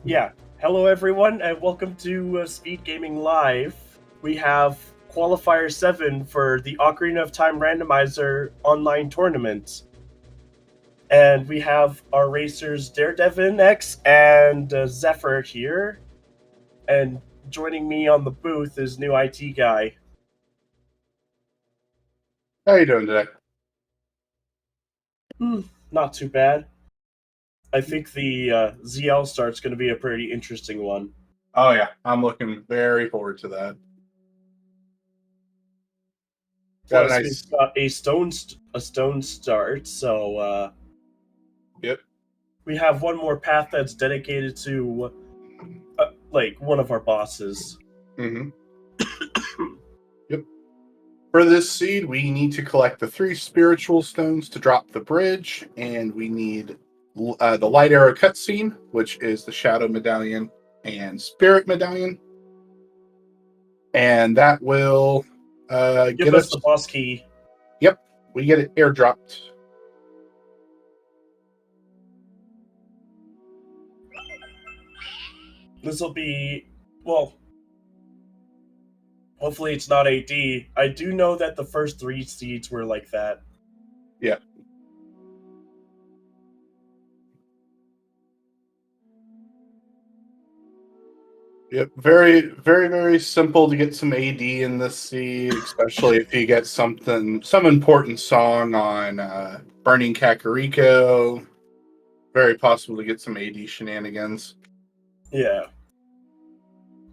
Yeah. Hello, everyone, and welcome to Speedgaming Live. We have Qualifier 7 for the Ocarina of Time Randomizer online tournament. And we have our racers Daredevin X and Zephyr here. And joining me on the booth is new IT guy. How you doing today? Not too bad. I think the ZL start's going to be a pretty interesting one. Oh yeah, I'm looking very forward to that. Got a Plus, nice. we've got a stone start, so Yep. we have one more path that's dedicated to like one of our bosses. Mm-hmm. Yep. For this seed, we need to collect the 3 spiritual stones to drop the bridge, and we need the light arrow cutscene, which is the shadow medallion and spirit medallion, and that will Give get us us the boss key. Yep, we get it airdropped. This will be, well, hopefully it's not AD. I do know that the first 3 seeds were like that. Yeah. Yep, very, very, very simple to get some AD in this seed, especially if you get some important song on Burning Kakariko. Very possible to get some AD shenanigans. Yeah.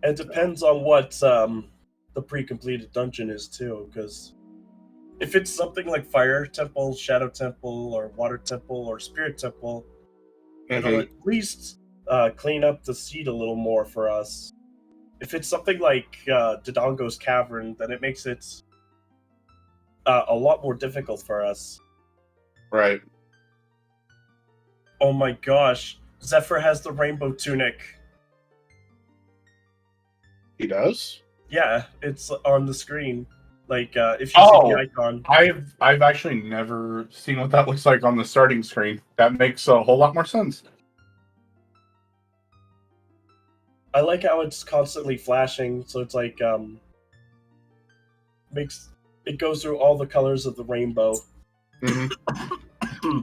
It depends on what the pre-completed dungeon is too, because if it's something like Fire Temple, Shadow Temple, or Water Temple, or Spirit Temple, it'll at least clean up the seed a little more for us. If it's something like Dodongo's Cavern, then it makes it a lot more difficult for us. Right. Oh my gosh, Zephyr has the rainbow tunic. He does? Yeah, it's on the screen. Like, if you see the icon. I've actually never seen what that looks like on the starting screen. That makes a whole lot more sense. I like how it's constantly flashing, so it's like makes it goes through all the colors of the rainbow. Mm-hmm.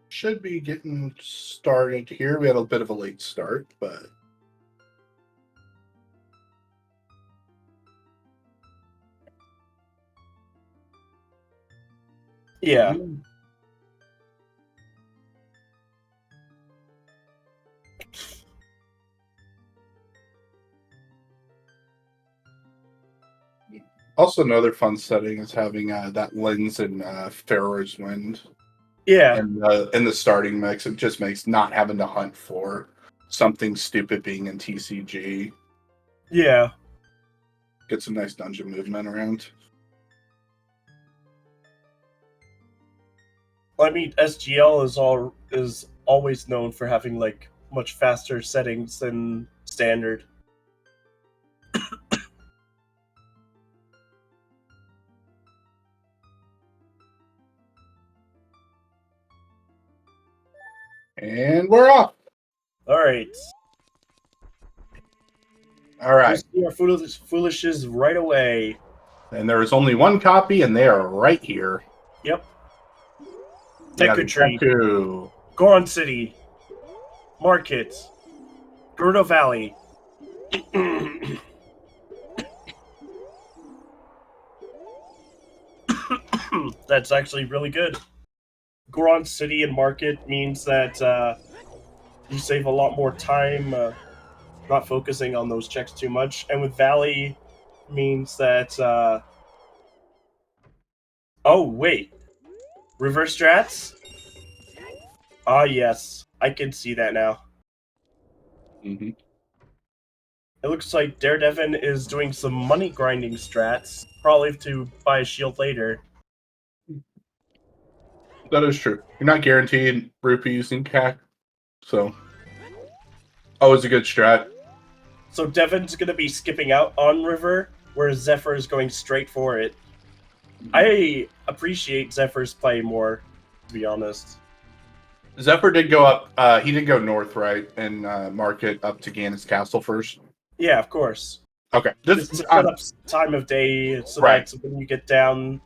Should be getting started here. We had a bit of a late start, but yeah. Also, another fun setting is having that lens in Pharaoh's Wind. Yeah. In the starting mix, it just makes not having to hunt for something stupid being in TCG. Yeah. Get some nice dungeon movement around. I mean, SGL is always known for having like much faster settings than standard. And we're off. All right. All right. We'll see our foolishes right away. And there is only one copy, and they are right here. Yep. Deku Tree. Goron City. Market. Gerudo Valley. That's actually really good. Goron City and Market means that you save a lot more time not focusing on those checks too much. And with Valley means that... Oh, wait. Reverse strats? Ah, yes. I can see that now. Mm-hmm. It looks like Daredevin is doing some money grinding strats, probably to buy a shield later. That is true. You're not guaranteed rupees in CAC, so always a good strat. So Devin's going to be skipping out on River, whereas Zephyr is going straight for it. I appreciate Zephyr's play more, to be honest. Zephyr did go up. He did go north, right, and mark it up to Gannis Castle first. Yeah, of course. Okay, Just to set up time of day so Right. that when you get down,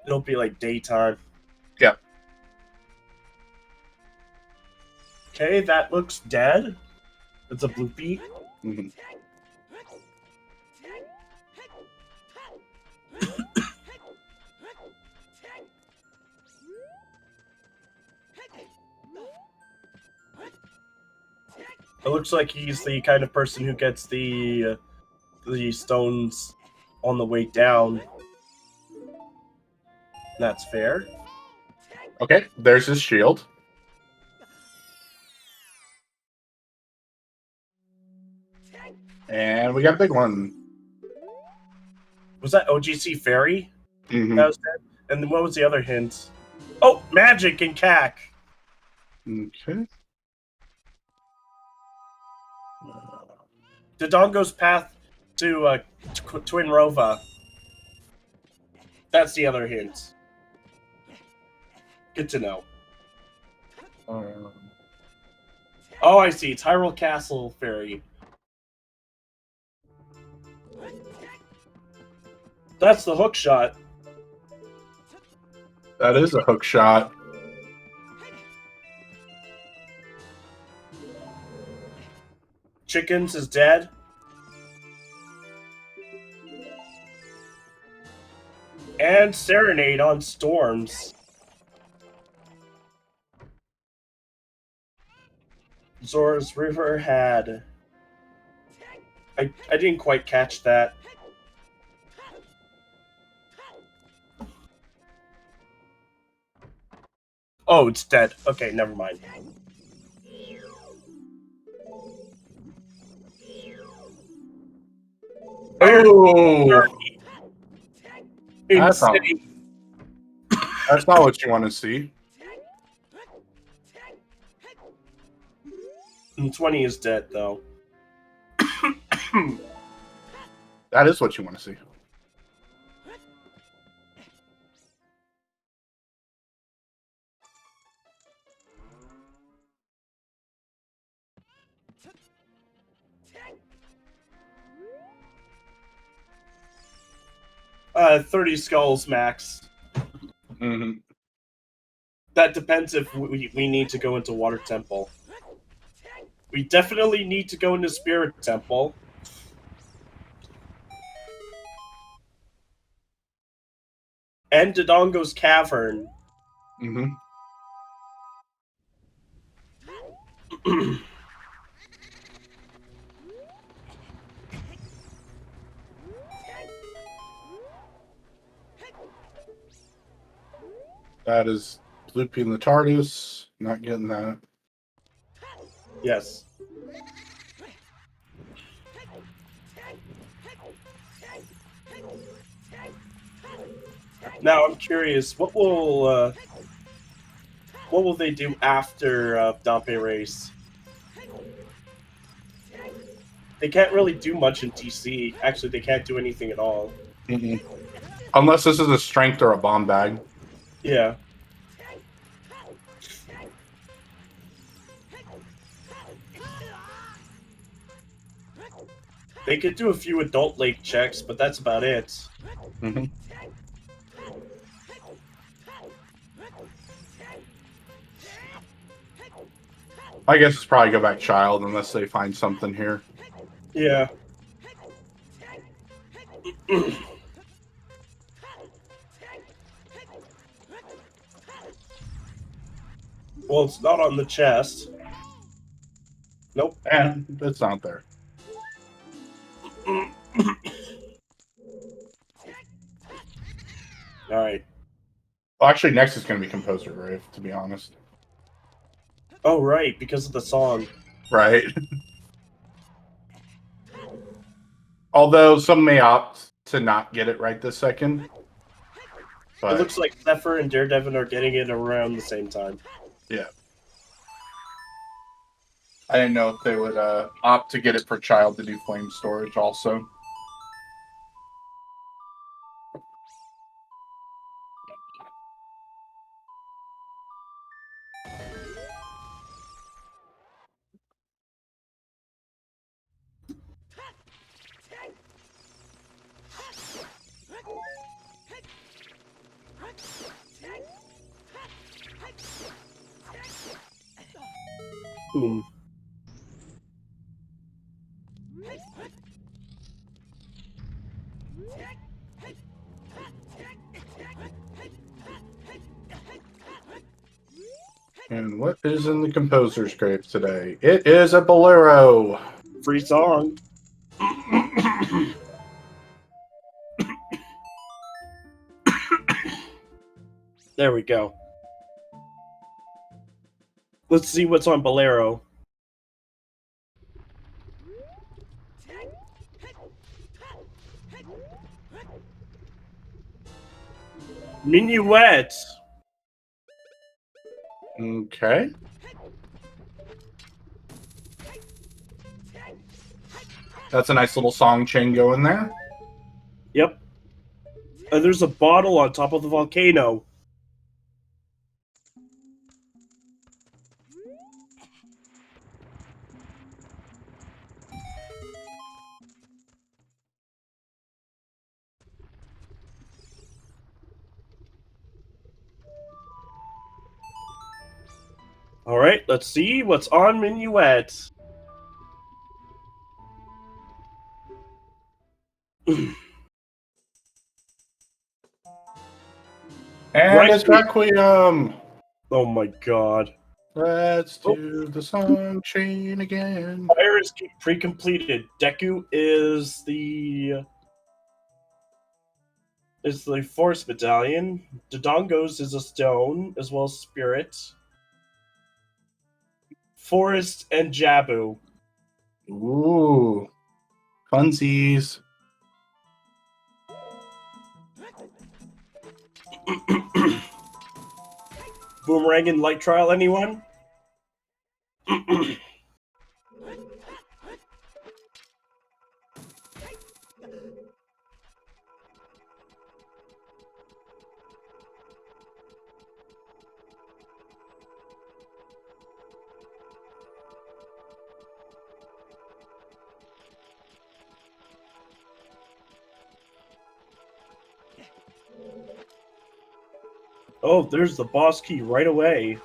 it'll be like daytime. Yep. Okay, that looks dead. It's a bloopy. Mhm. It looks like he's the kind of person who gets the stones on the way down. That's fair. Okay, there's his shield. And we got a big one. Was that OGC Fairy? Mm-hmm. That was dead? And then what was the other hint? Oh, magic and cack. Okay. Dodongo's path to Twin Rova. That's the other hint. Good to know. Oh, I see. It's Hyrule Castle Fairy. That's the hook shot. That is a hook shot. Chickens is dead. And Serenade on Storms. Zora's River had... I didn't quite catch that. Oh, it's dead. Okay, never mind. Oh! That's not what you want to see. And 20 is dead, though. That is what you want to see. Uh, 30 skulls max. Mm-hmm. That depends if we need to go into Water Temple. We definitely need to go into Spirit Temple. And Dodongo's Cavern. Mm-hmm. That is looping the TARDIS. Not getting that. Yes. Now I'm curious, what will they do after Dompe Race? They can't really do much in TC. Actually, they can't do anything at all. Mm-mm. Unless this is a strength or a bomb bag. Yeah. They could do a few adult lake checks, but that's about it. Mm-hmm. I guess it's probably go back child unless they find something here. Yeah. Well, it's not on the chest. Nope. And it's not there. Alright. Well, actually, next is going to be Composer Grave, to be honest. Oh, right, because of the song. Right. Although some may opt to not get it right this second. But it looks like Zephyr and Daredevil are getting it around the same time. Yeah. I didn't know if they would opt to get it for child to do flame storage also. Boom. And what is in the composer's grave today? It is a bolero. Free song. There we go. Let's see what's on Bolero. Minuet. Okay. That's a nice little song chain going there. Yep. And there's a bottle on top of the volcano. All right, let's see what's on Minuet. And it's Requiem. Oh my god. Let's do the song chain again. Fire is pre-completed. Deku is the forest medallion. Dodongos is a stone, as well as spirit. Forest and Jabu. Ooh. Funsies. Boomerang and light trial, anyone? Oh, there's the boss key right away.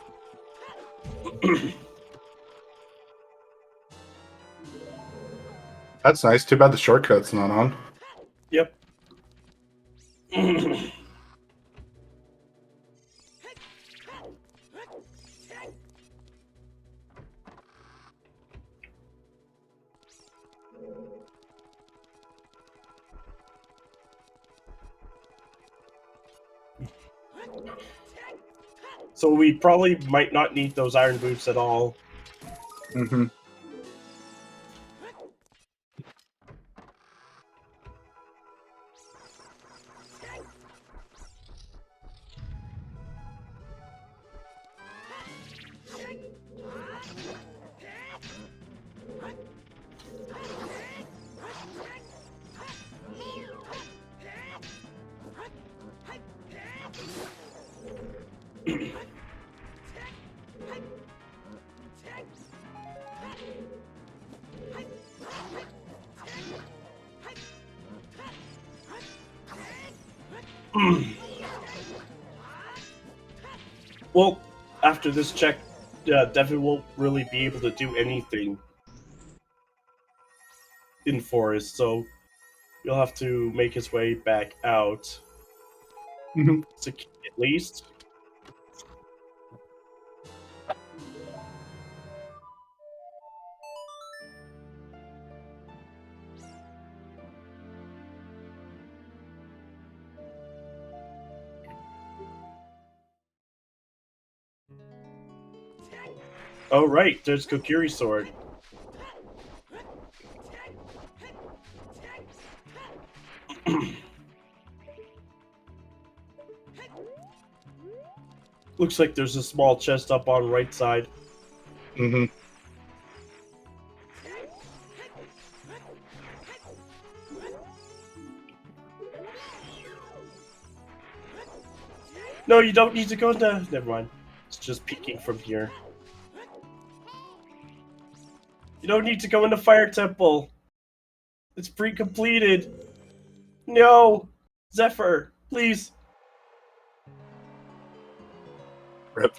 That's nice. Too bad the shortcut's not on. Yep. So we probably might not need those iron boots at all. Mm-hmm. Well, after this check, Devin won't really be able to do anything in forest, so you'll have to make his way back out. Mm-hmm. At least. Oh right, there's Kokiri's sword. Looks like there's a small chest up on right side. Mm-hmm. No, you don't need to go into... Never mind. It's just peeking from here. You don't need to go into Fire Temple. It's pre-completed. No! Zephyr, please. Rip.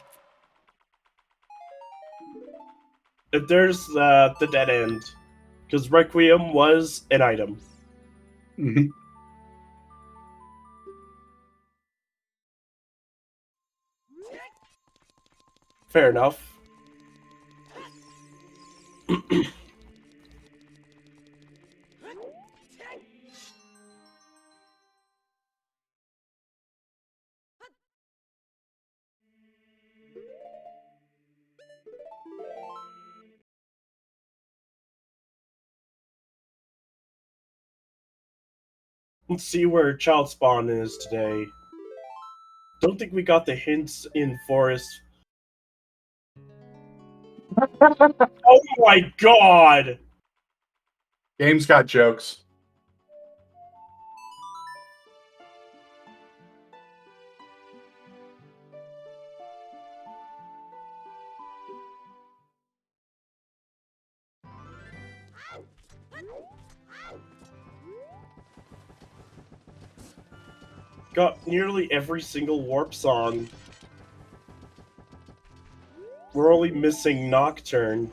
There's the dead end. Because Requiem was an item. Mm-hmm. Fair enough. Let's see where Child Spawn is today. Don't think we got the hints in Forest. Oh my god! Game's got jokes. Got nearly every single warp song. We're only missing Nocturne.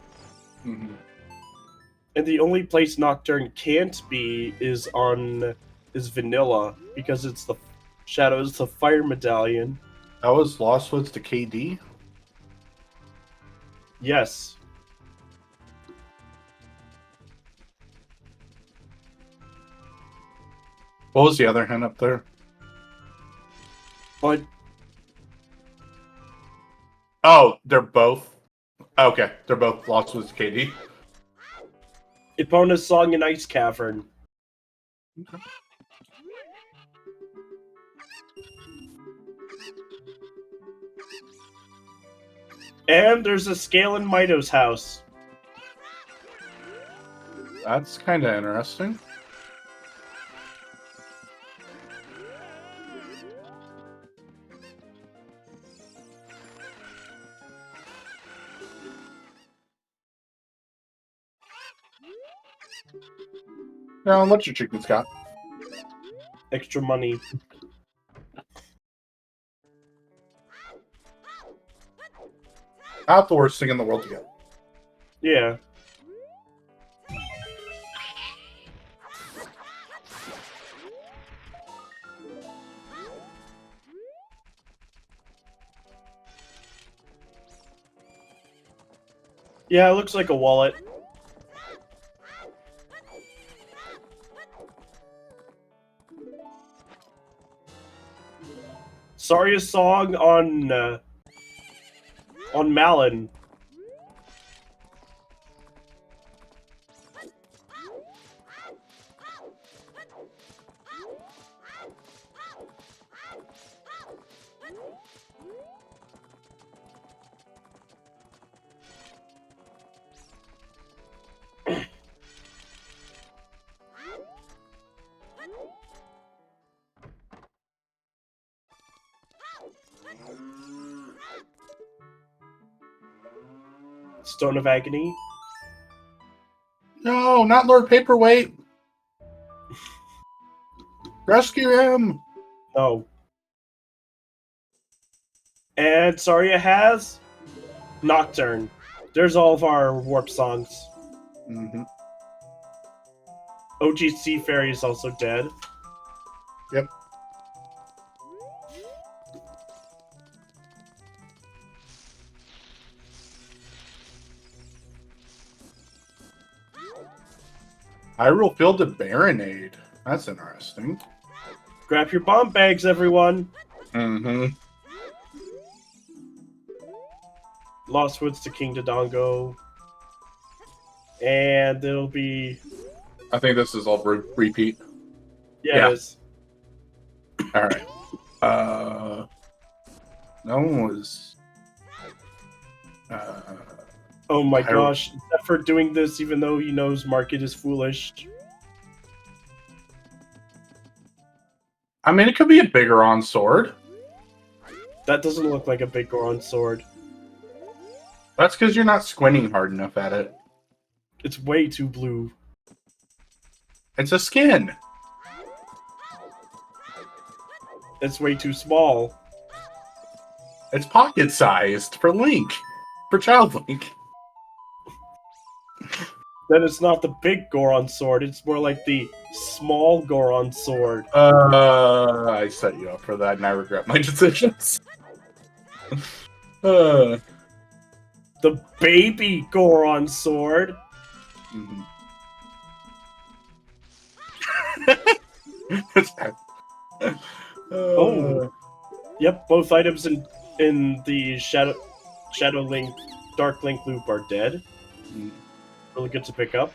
Mm-hmm. And the only place Nocturne can't be is vanilla, because it's the Shadows, the Fire Medallion. That was Lost Woods to KD? Yes. What was the other hint up there? But Oh, they're both. Okay, they're both Lost Woods to KD. Epona's song in Ice Cavern. Okay. And there's a scale in Mito's house. That's kind of interesting. Now, what's your chicken, Scott? Extra money. Not the worst thing in the world to get. Yeah. Yeah, it looks like a wallet. Sorry, a song on Malin. Stone of Agony. No, not Lord Paperweight. Rescue him. No. And Saria has Nocturne. There's all of our warp songs. Mm-hmm. OGC Fairy is also dead. Yep. Hyrule Fielded Baronade. That's interesting. Grab your bomb bags, everyone. Mm-hmm. Lost Woods to King Dodongo. And it'll be... I think this is all repeat. Yeah, it is. All right. No one was. Oh my gosh. Zephyr doing this even though he knows Market is foolish. I mean, it could be a bigger on sword. That doesn't look like a big Goron sword. That's because you're not squinting hard enough at it. It's way too blue. It's a skin. It's way too small. It's pocket-sized for Link. For Child Link. Then it's not the big Goron sword, it's more like the small Goron sword. I set you up for that, and I regret my decisions. The baby Goron sword. Mhm. Oh. Yep, both items in the Shadow Link, Dark Link loop are dead. Really good to pick up.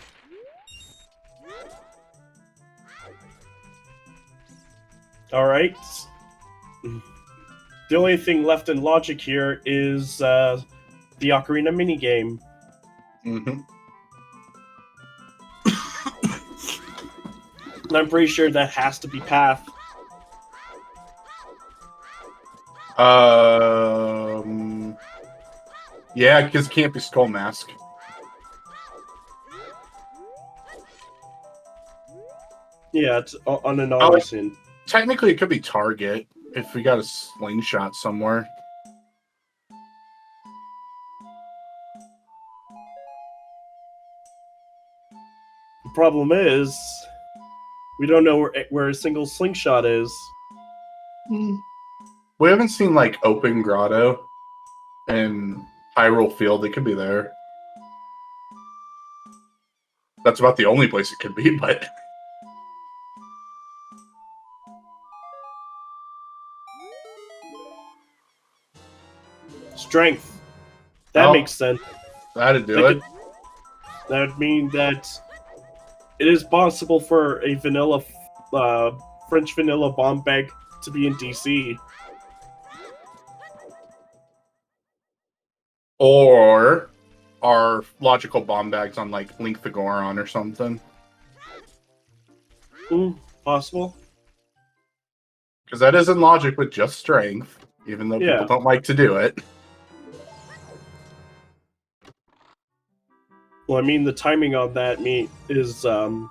Alright. The only thing left in logic here is the Ocarina minigame. Mm-hmm. And I'm pretty sure that has to be Path. Yeah, because it can't be Skull Mask. Yeah, it's on an Odyssey. Technically, it could be Target if we got a slingshot somewhere. The problem is, we don't know where a single slingshot is. We haven't seen, like, Open Grotto and Hyrule Field. It could be there. That's about the only place it could be, but... Strength. That makes sense. That'd do it. That would mean that it is possible for a vanilla, French vanilla bomb bag to be in DC. Or our logical bomb bags on, like, Link the Goron or something. Possible. Because that is in logic with just strength, even though people don't like to do it. Well, I mean, the timing on that is a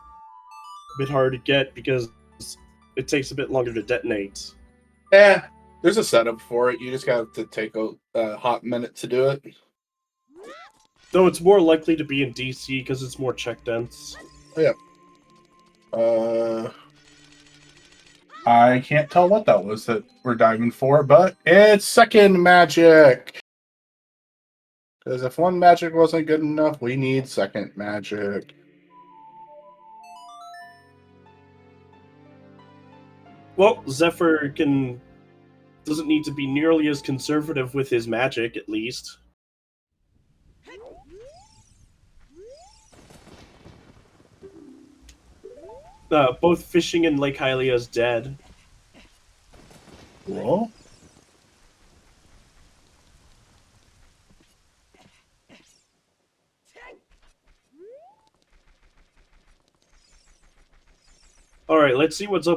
bit hard to get because it takes a bit longer to detonate. Yeah, there's a setup for it. You just got to take a hot minute to do it. Though it's more likely to be in DC because it's more check dense. Yeah. I can't tell what that was that we're diving for, but it's second magic. Because if one magic wasn't good enough, we need second magic. Well, Zephyr doesn't need to be nearly as conservative with his magic, at least. Both Fishing and Lake Hylia is dead. Cool. Alright, let's see what's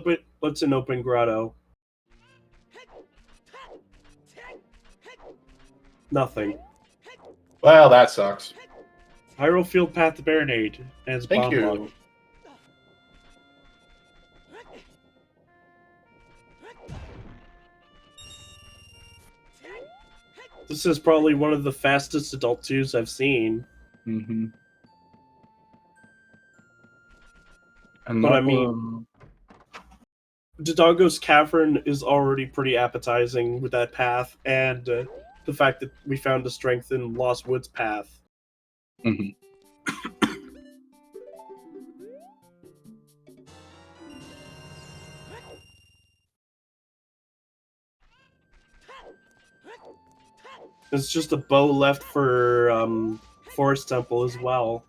in Open Grotto. Nothing. Well, that sucks. Hyrule Field Path to Baronade as Thank you. Bonbon. This is probably one of the fastest Adult 2s I've seen. Mm-hmm. But I mean, Dodongo's Cavern is already pretty appetizing with that path, and the fact that we found a strength in Lost Woods path. Mm-hmm. There's just a bow left for Forest Temple as well.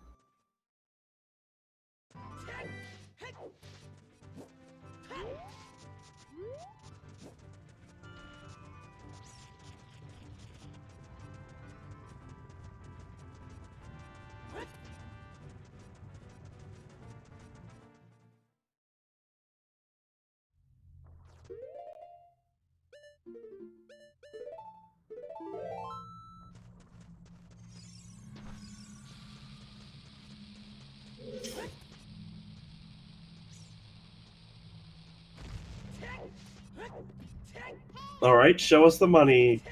Alright, show us the money.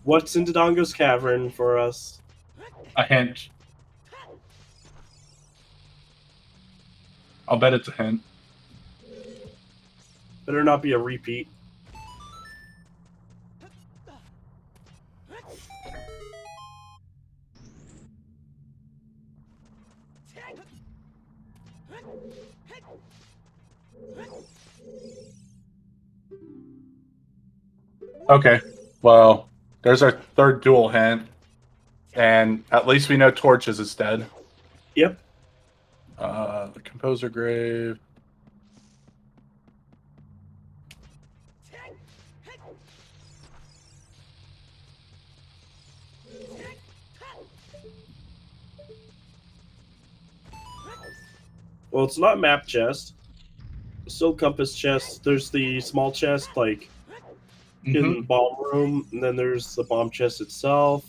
What's in Dodongo's Cavern for us? A hint. I'll bet it's a hint. Better not be a repeat. Okay, well, there's our third dual hint. And at least we know Torches is dead. Yep. The Composer Grave. Well, it's not map chest. It's still compass chest. There's the small chest, like in bomb room, and then there's the bomb chest itself.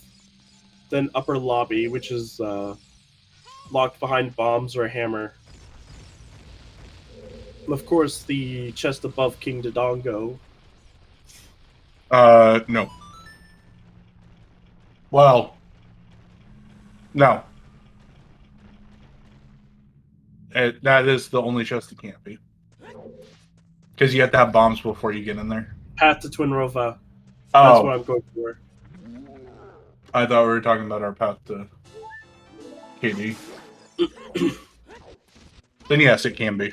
Then upper lobby, which is locked behind bombs or a hammer. And of course, the chest above King Dodongo. No. Well, no. That is the only chest it can't be. Because you have to have bombs before you get in there. Path to Twin Rova. Oh. That's what I'm going for. I thought we were talking about our path to KD. Then yes, it can be.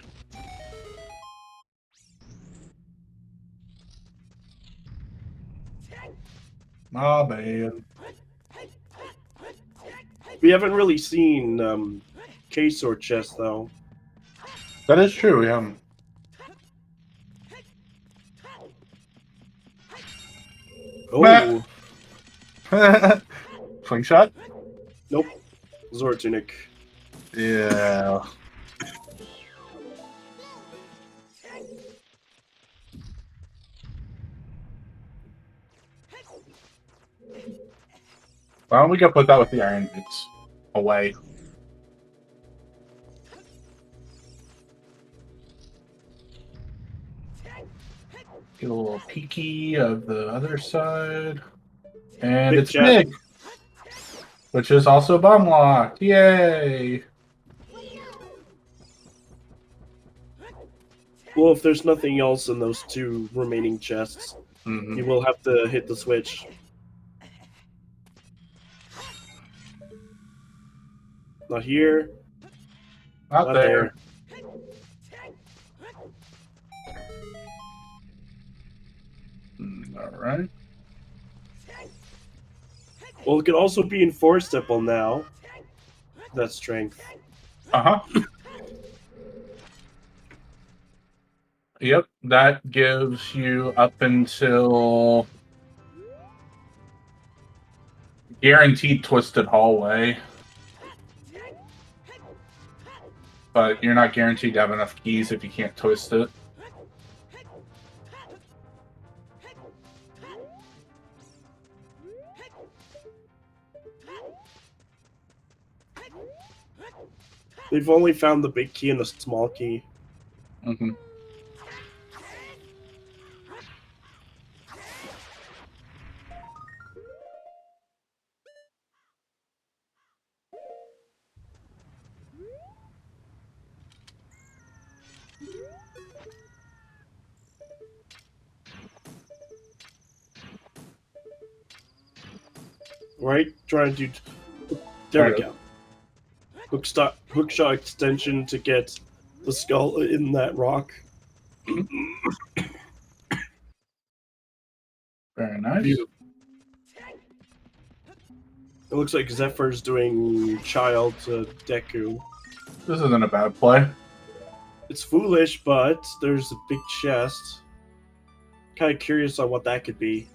My bad. We haven't really seen K-Sword chest, though. That is true, we haven't. Oh. Swing shot? Nope. Zortunic. Yeah. Why don't we go put that with the iron boots away? Get a little peeky of the other side. And Big it's chest. big. Which is also bomb locked. Yay! Well, if there's nothing else in those two remaining chests, you will have to hit the switch. Not here. Not there. Alright. Well, it could also be in 4-stipple now. That strength. Uh-huh. Yep, that gives you up until guaranteed twisted hallway. But you're not guaranteed to have enough keys if you can't twist it. They've only found the big key and the small key. Mm-hmm. Right? Trying to do... There we go. Hookshot extension to get the skull in that rock. Very nice. Beautiful. It looks like Zephyr's doing child to Deku. This isn't a bad play. It's foolish, but there's a big chest. Kind of curious on what that could be.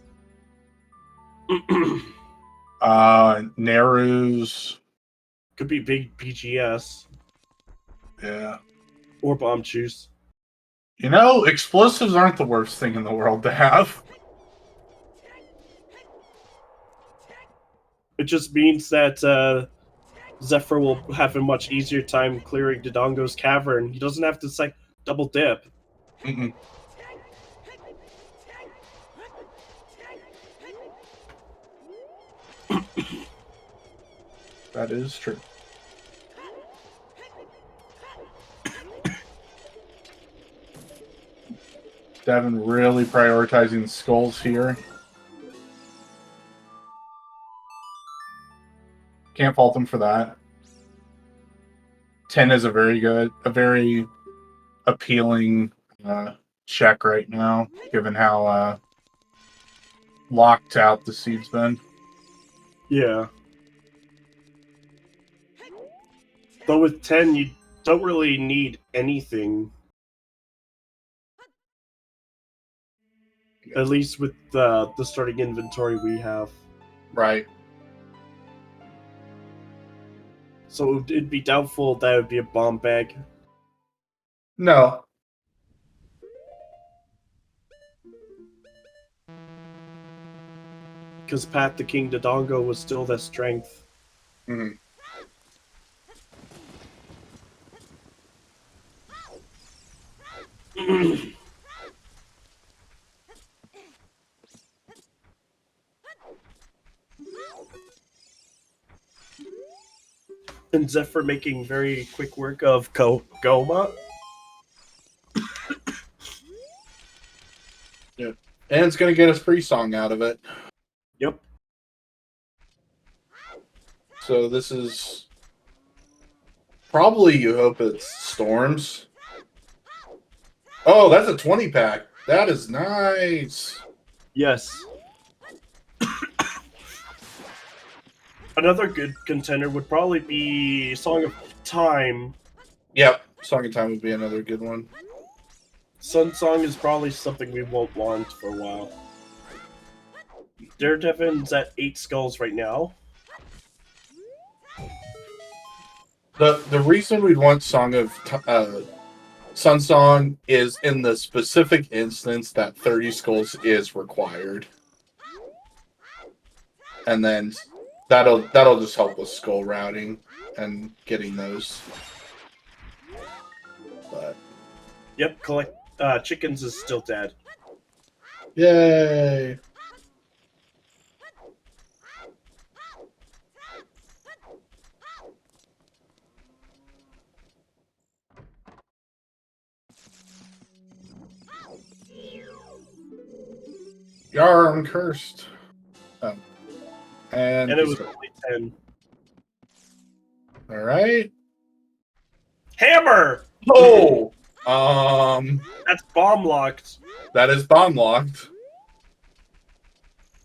Neru's. Could be big BGS. Yeah. Or bomb juice. You know, explosives aren't the worst thing in the world to have. It just means that Zephyr will have a much easier time clearing Dodongo's cavern. He doesn't have to double dip. Mm-mm. That is true. Devin really prioritizing skulls here. Can't fault him for that. 10 is a very appealing check right now, given how locked out the seed's been. Yeah. But with 10, you don't really need anything. At least with the starting inventory we have. Right. So it'd be doubtful that would be a bomb bag. No. Because Pat the King Dodongo was still that strength. Mm-hmm. And Zephyr making very quick work of Goma. Yep. And it's going to get us free song out of it. Yep. So this is probably, you hope it's Storms. Oh, that's a 20 pack. That is nice. Yes. Another good contender would probably be Song of Time. Yep. Song of Time would be another good one. Sun Song is probably something we won't want for a while. Daredevin's at 8 skulls right now. The reason we'd want Song of Sun Song is in the specific instance that 30 skulls is required. And then that'll just help with skull routing and getting those. But Yep, collect chickens is still dead. yay! Yar, I'm cursed. Oh. And it was only 10. Alright. Hammer! Oh! That's bomb locked. That is bomb locked.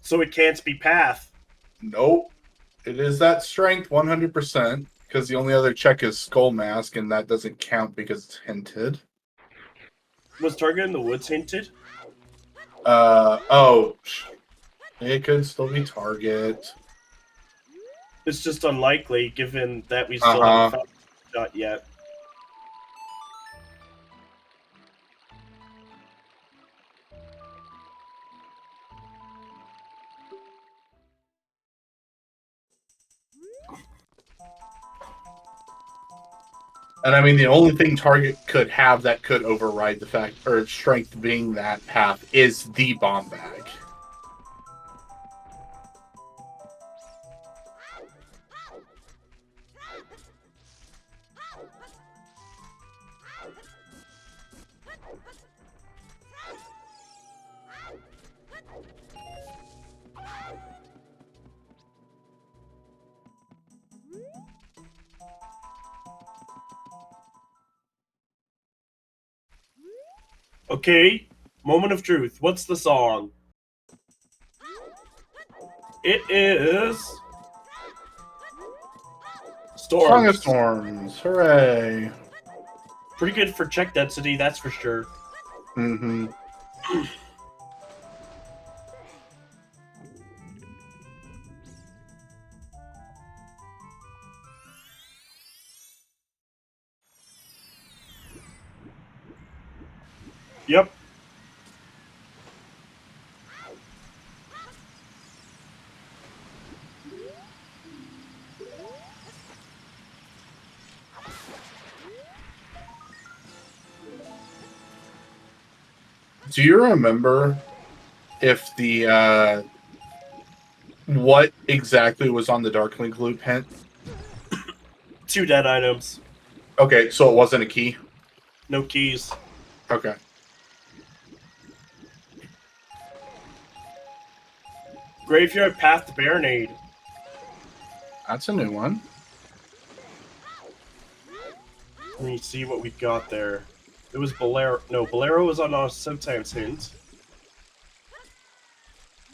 So it can't be path. Nope. It is that strength 100%, because the only other check is Skull Mask, and that doesn't count because it's hinted. Was Target in the Woods hinted? Oh. It could still be Target. It's just unlikely, given that we still haven't found a shot yet. And I mean, the only thing Target could have that could override the fact, or strength being that path, is the bomb bag. Okay, moment of truth. What's the song? It is... Storms. Song of Storms. Hooray. Pretty good for check density, that's for sure. Mm-hmm. Yep. Do you remember if the what exactly was on the Darklink loop hint? 2 dead items. Okay, so it wasn't a key? No keys. Okay. Graveyard Path to Baronade. That's a new one. Let me see what we got there. It was Bolero. No, Bolero was on our sometimes hint.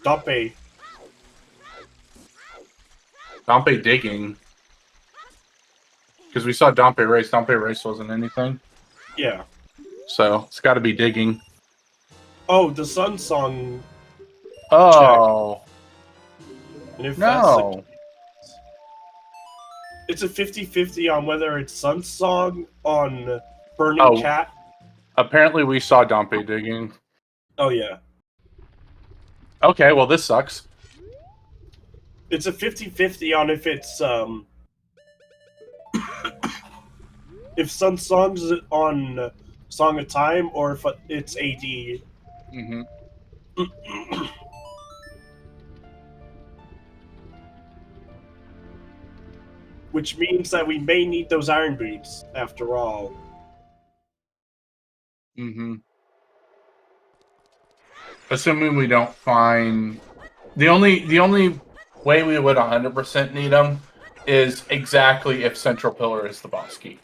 Dompe. Dompe digging. Because we saw Dompe race. Dompe race wasn't anything. Yeah. So it's got to be digging. Oh, the Sun Song. Oh. And if No. it's a 50-50 on whether it's Sun Song on Burning Cat. Apparently we saw Dompe digging. Oh, yeah. Okay, well, this sucks. It's a 50-50 on if it's, if Sun Song's on Song of Time or if it's AD. Mm-hmm. Which means that we may need those Iron Boots, after all. Mm-hmm. Assuming we don't find... The only way we would 100% need them is exactly if Central Pillar is the boss key.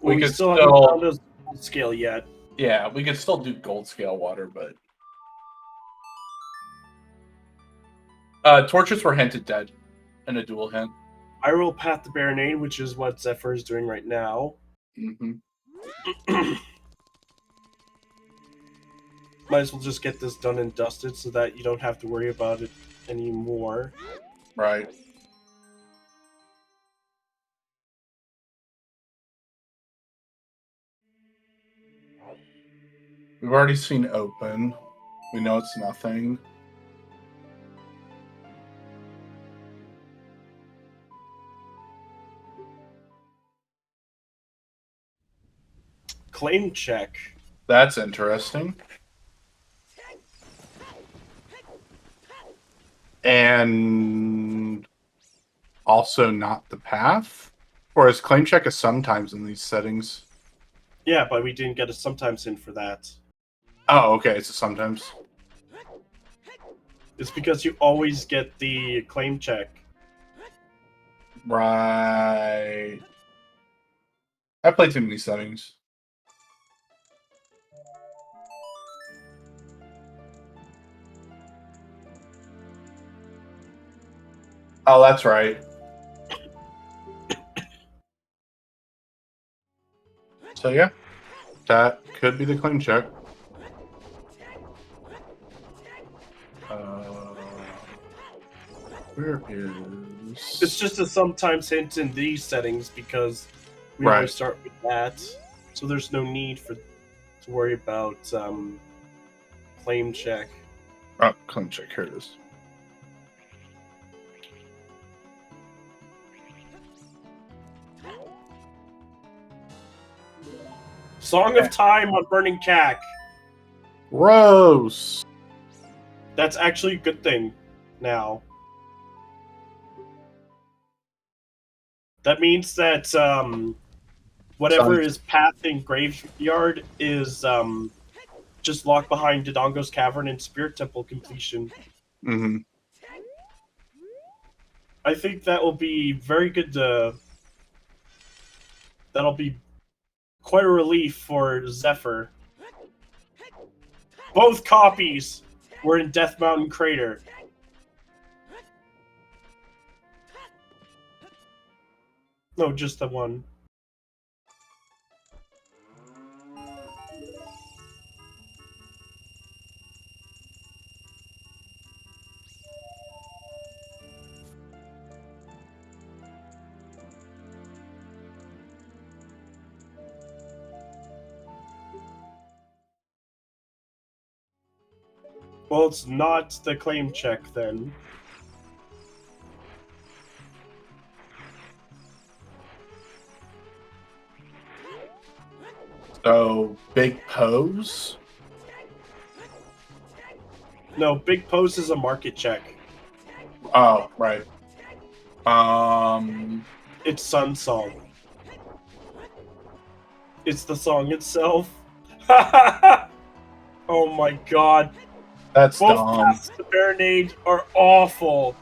Well, we could still haven't found a scale yet. Yeah, we could still do gold scale water, but... Torches were hinted dead in a dual hint. Hyrule Path to Baronade, which is what Zephyr is doing right now. Mm-hmm. Might as well just get this done and dusted so that you don't have to worry about it anymore. Right. We've already seen open. We know it's nothing. Claim check. That's interesting. And also not the path? Or is claim check a sometimes in these settings? Yeah, but we didn't get a sometimes hint for that. Oh, okay, it's a sometimes. It's because you always get the claim check. Right. I play too many settings. Oh, that's right. So yeah, that could be the claim check. Where is... It's just a sometimes hint in these settings because we always start with that. So there's no need to worry about claim check. Oh, claim check, here it is. Song of Time on Burning Cack. Gross. That's actually a good thing now. That means that whatever is path in Graveyard is just locked behind Dodongo's Cavern and Spirit Temple completion. Mm-hmm. I think that will be very good that'll be quite a relief for Zephyr. Both copies were in Death Mountain Crater. No, just the one. Well, it's not the claim check then. So, Big Pose? No, Big Pose is a market check. Oh, right. It's Sun Song. It's the song itself. Oh my god. That's Both dumb. paths to Baronade are awful.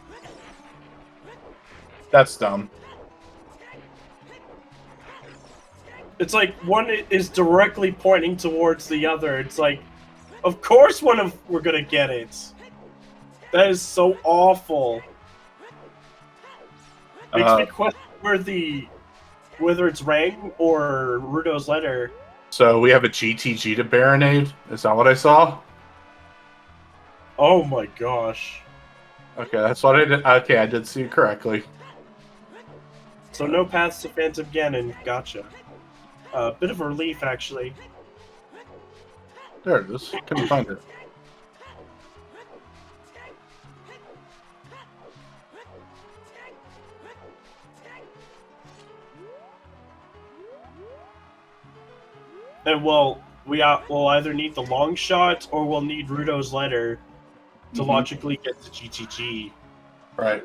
That's dumb. It's like one is directly pointing towards the other. It's like, of course we're gonna get it. That is so awful. Makes me question whether it's Rang or Rudo's letter. So we have a GTG to Baronade. Is that what I saw? Oh my gosh. Okay, that's what I did. Okay, I did see it correctly. So no paths to Phantom Ganon. Gotcha. Bit of a relief, actually. There it is. Couldn't find it. And we'll either need the long shot or we'll need Rudo's letter to logically get to GTG. Right.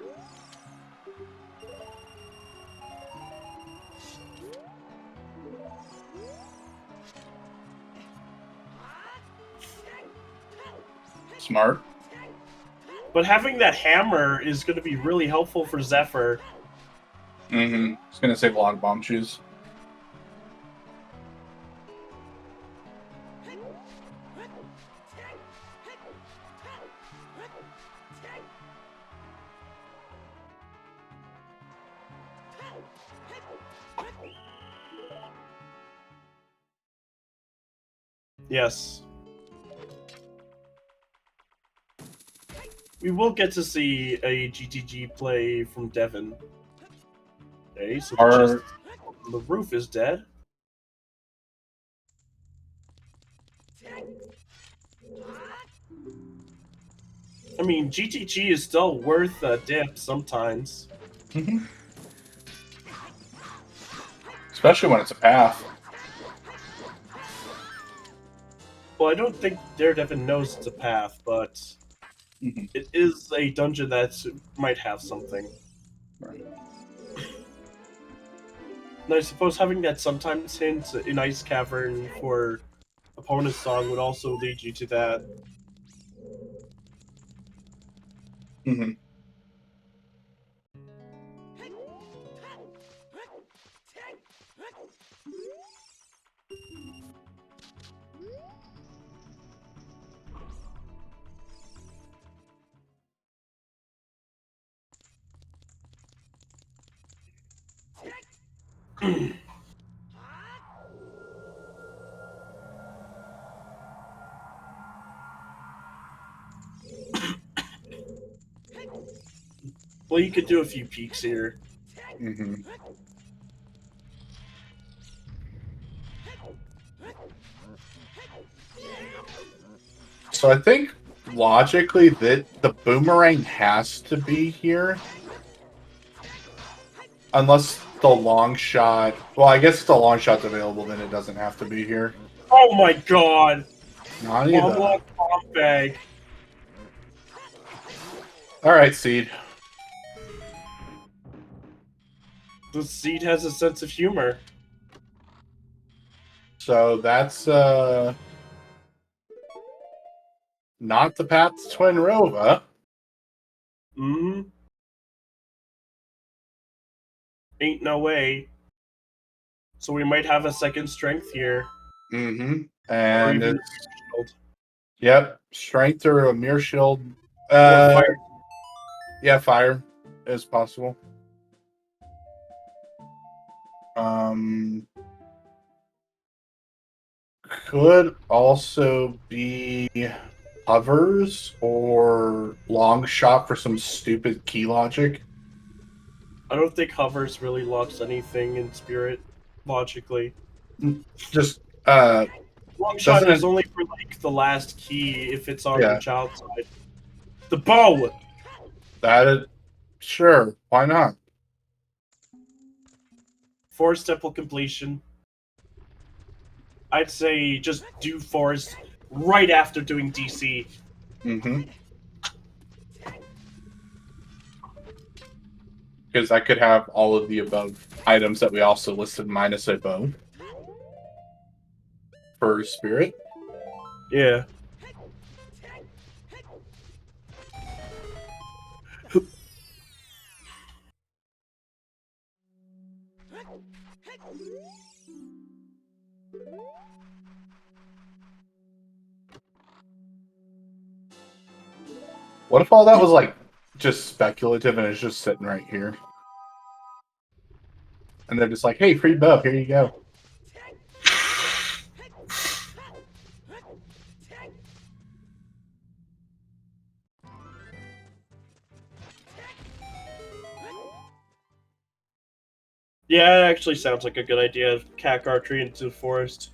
Smart. But having that hammer is going to be really helpful for Zephyr. Mm-hmm. It's going to save a lot of bomb shoes. Yes. We will get to see a GTG play from Devon. Okay, so the roof is dead. I mean, GTG is still worth a dip sometimes. Mm-hmm. Especially when it's a path. Well, I don't think Daredevil knows it's a path, but it is a dungeon that might have something. Right. And I suppose having that sometimes hint in Ice Cavern for opponent's song would also lead you to that. Mm-hmm. Well, you could do a few peeks here. Mm-hmm. So I think logically that the boomerang has to be here. Unless the long shot... Well, I guess if the long shot's available, then it doesn't have to be here. Oh my god! Not either. Bomb bag. Alright, Seed. The seed has a sense of humor. So that's not the path to Twin Rova. Ain't no way. So we might have a second strength here. And even it's... Yep, strength or a mirror shield. Fire. Yeah, fire is possible. Could also be hovers or long shot for some stupid key logic. I don't think hovers really locks anything in spirit, logically. Just long shot is only for like the last key if it's on the child side. The bow. Sure, why not? Forest Temple completion. I'd say just do Forest right after doing DC. Because I could have all of the above items that we also listed minus a bow. For spirit. Yeah. What if all that was like just speculative and it's just sitting right here? And they're just like, hey, free buff, here you go. Yeah, it actually sounds like a good idea. Cack archery into the forest.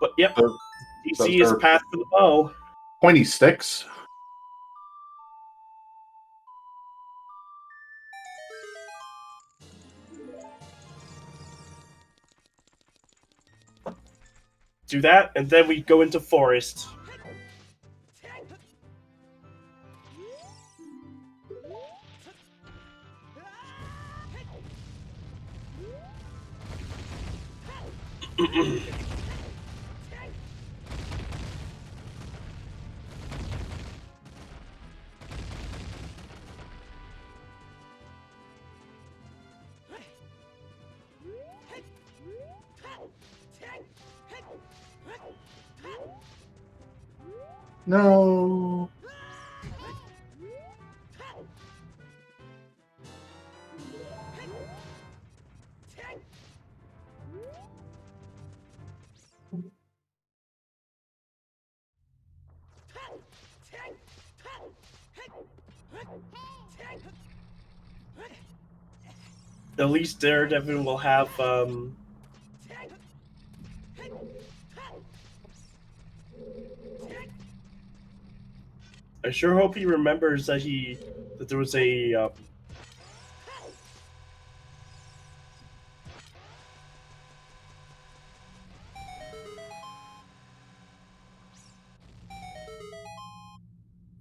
But yep, DC is path for the bow. Pointy sticks. Do that, and then we go into forest. No. At least Daredevil will have I sure hope he remembers that there was a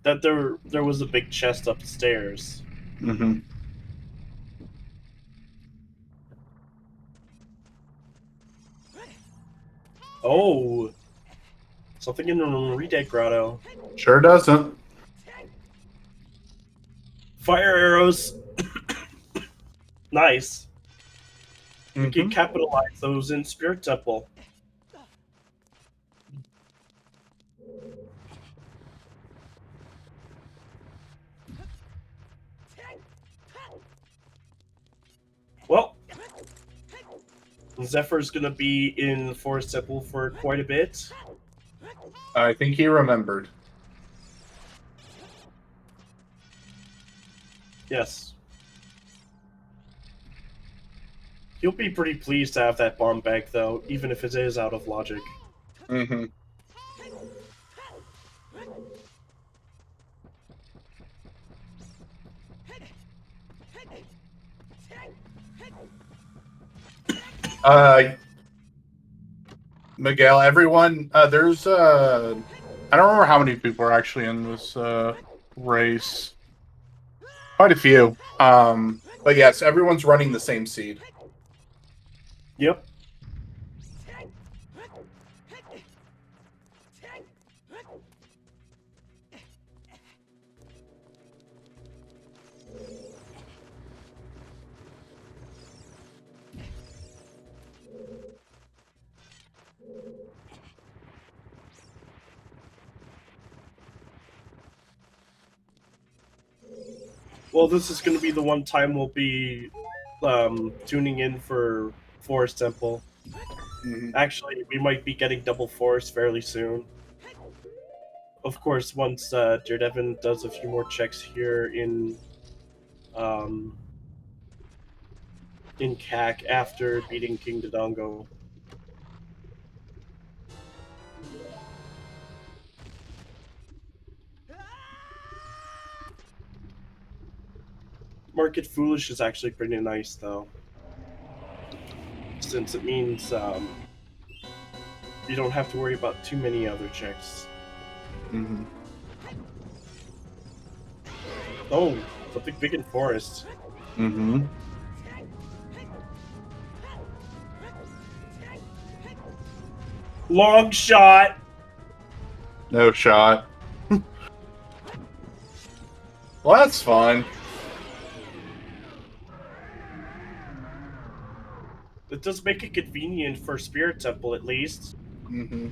that there was a big chest upstairs. Mm-hmm. Oh, something in the Redead Grotto. Sure doesn't. Fire arrows. Nice. Mm-hmm. We can capitalize those in Spirit Temple. Well, Zephyr's gonna be in Forest Temple for quite a bit. I think he remembered. Yes. He'll be pretty pleased to have that bomb back, though, even if it is out of logic. Mm-hmm. Miguel, everyone, there's I don't remember how many people are actually in this race. Quite a few. But yes, everyone's running the same seed. Yep. Well, this is going to be the one time we'll be tuning in for Forest Temple. Mm-hmm. Actually, we might be getting Double Forest fairly soon. Of course, once Daredevil does a few more checks here in CAC after beating King Dodongo. Market Foolish is actually pretty nice, though. Since it means you don't have to worry about too many other checks. Mm-hmm. Oh, something big in Forest. Mm-hmm. Long shot! No shot. Well, that's fun. It does make it convenient for Spirit Temple, at least. Mm-hmm.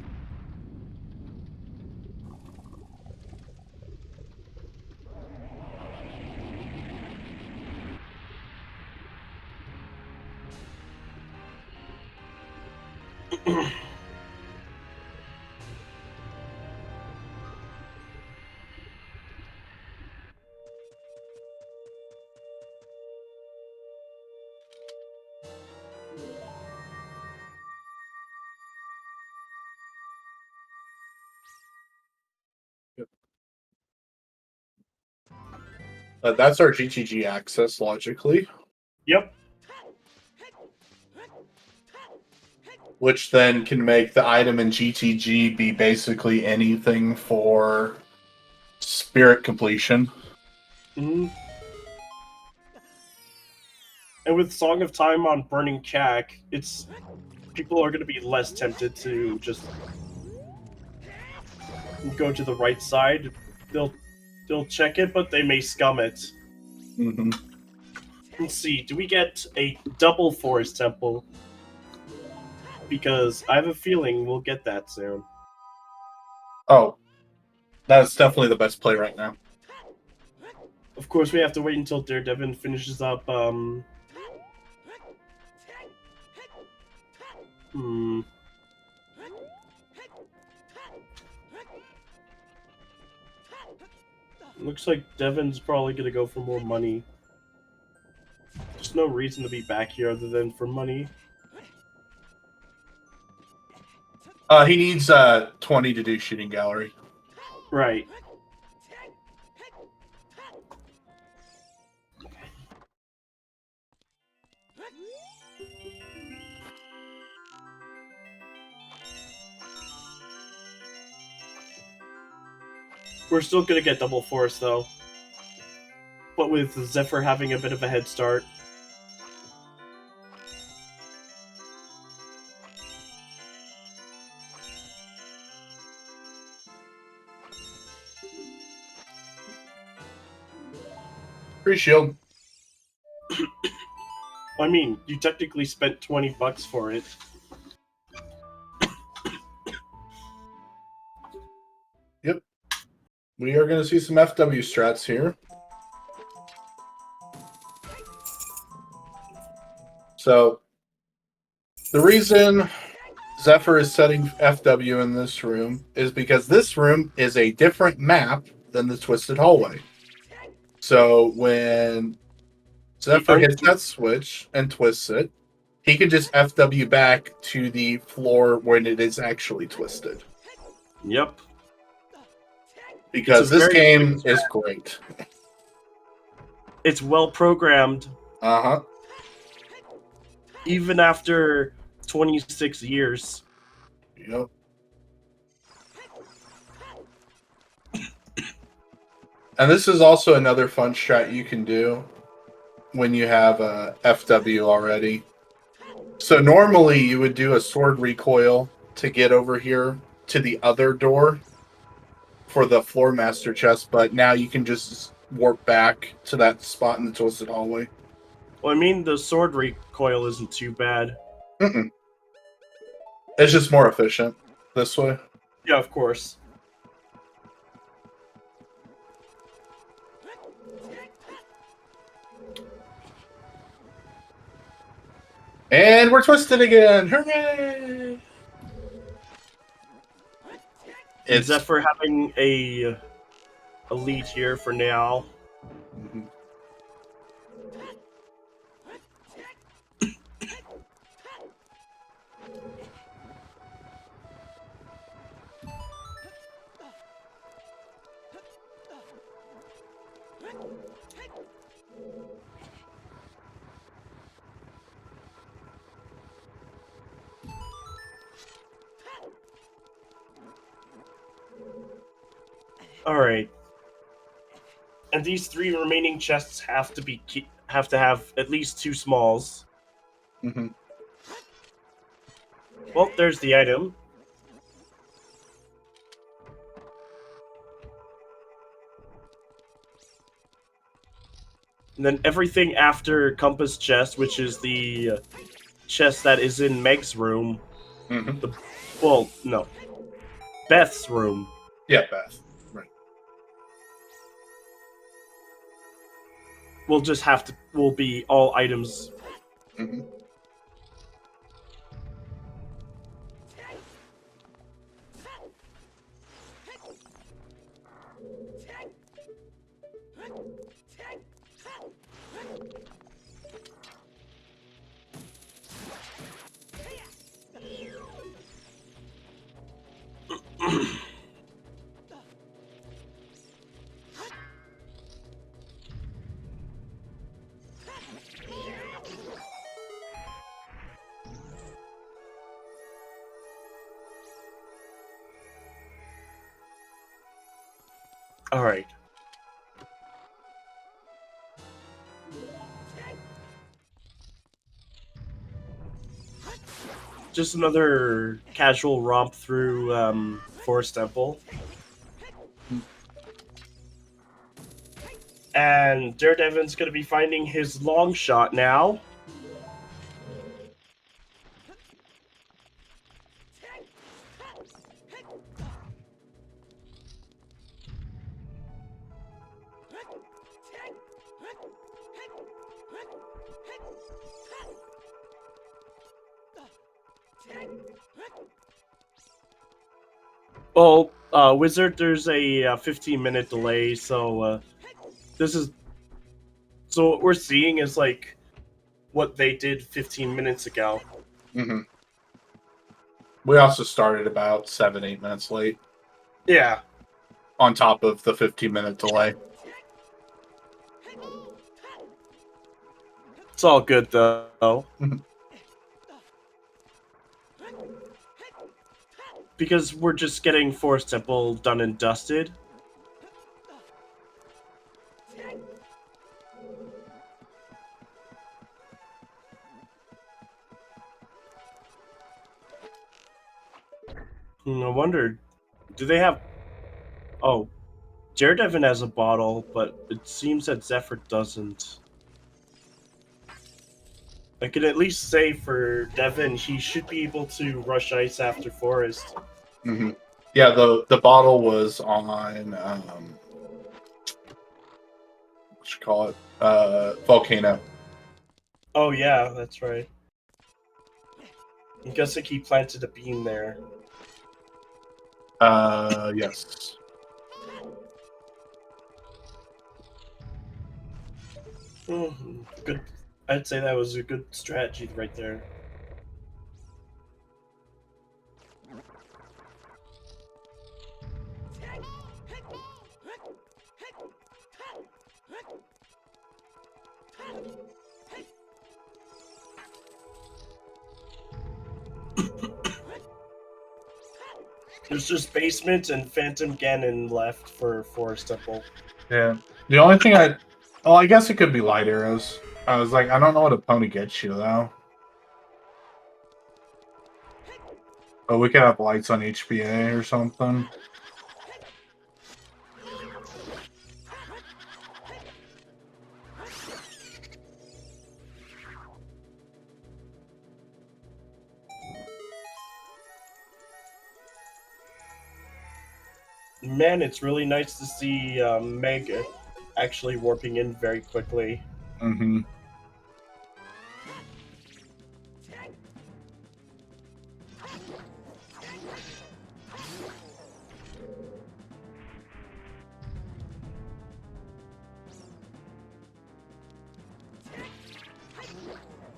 That's our GTG access, logically. Yep. Which then can make the item in GTG be basically anything for spirit completion. Mm-hmm. And with Song of Time on Burning Cack, people are going to be less tempted to just go to the right side. They'll check it, but they may scum it. Mm-hmm. Let's see. Do we get a double Forest Temple? Because I have a feeling we'll get that soon. Oh, that's definitely the best play right now. Of course, we have to wait until Daredevil finishes up. Looks like Devon's probably gonna go for more money. There's no reason to be back here other than for money. He needs 20 to do shooting gallery. Right. We're still gonna get double force though. But with Zephyr having a bit of a head start. Free shield. I mean, you technically spent $20 for it. Yep. We are going to see some FW strats here. So, the reason Zephyr is setting FW in this room is because this room is a different map than the Twisted Hallway. So, when Zephyr hits that switch and twists it, he can just FW back to the floor when it is actually twisted. Yep. Because this game is great. It's well programmed. Uh-huh. Even after 26 years. Yep. And this is also another fun strat you can do when you have a FW already. So normally you would do a sword recoil to get over here to the other door for the floor master chest, but now you can just warp back to that spot in the Twisted Hallway. Well, I mean, the sword recoil isn't too bad. Mm-mm. It's just more efficient this way. Yeah, of course. And we're twisted again! Hooray! It's Zephyr having a lead here for now. Mm-hmm. Alright. And these 3 remaining chests have to have at least 2 smalls. Mm-hmm. Well, there's the item. And then everything after Compass chest, which is the chest that is in Meg's room. Mm-hmm. Well, no. Beth's room. Yeah, Beth. Right. Will be all items. Mm-hmm. All right. Just another casual romp through Forest Temple. And Daredevin's going to be finding his long shot now. Well, Wizard, there's a 15-minute delay, so this is... So what we're seeing is, like, what they did 15 minutes ago. Mm-hmm. We also started about 7-8 minutes late. Yeah. On top of the 15-minute delay. It's all good, though. Mm-hmm. Because we're just getting Forest Temple done and dusted. I wonder, do they have... Oh, Daredevin has a bottle, but it seems that Zephyr doesn't. I can at least say for Devin, he should be able to rush ice after Forest. Mm-hmm. Yeah, the bottle was on what you call it? Volcano. Oh yeah, that's right. I'm guessing he planted a beam there. Yes. Good. I'd say that was a good strategy right there. There's just Basement and Phantom Ganon left for Forest Temple. Yeah. The only thing I guess it could be light arrows. I was like, I don't know what a pony gets you, though. But we could have lights on HPA or something. Man, it's really nice to see Meg actually warping in very quickly. Mm-hmm.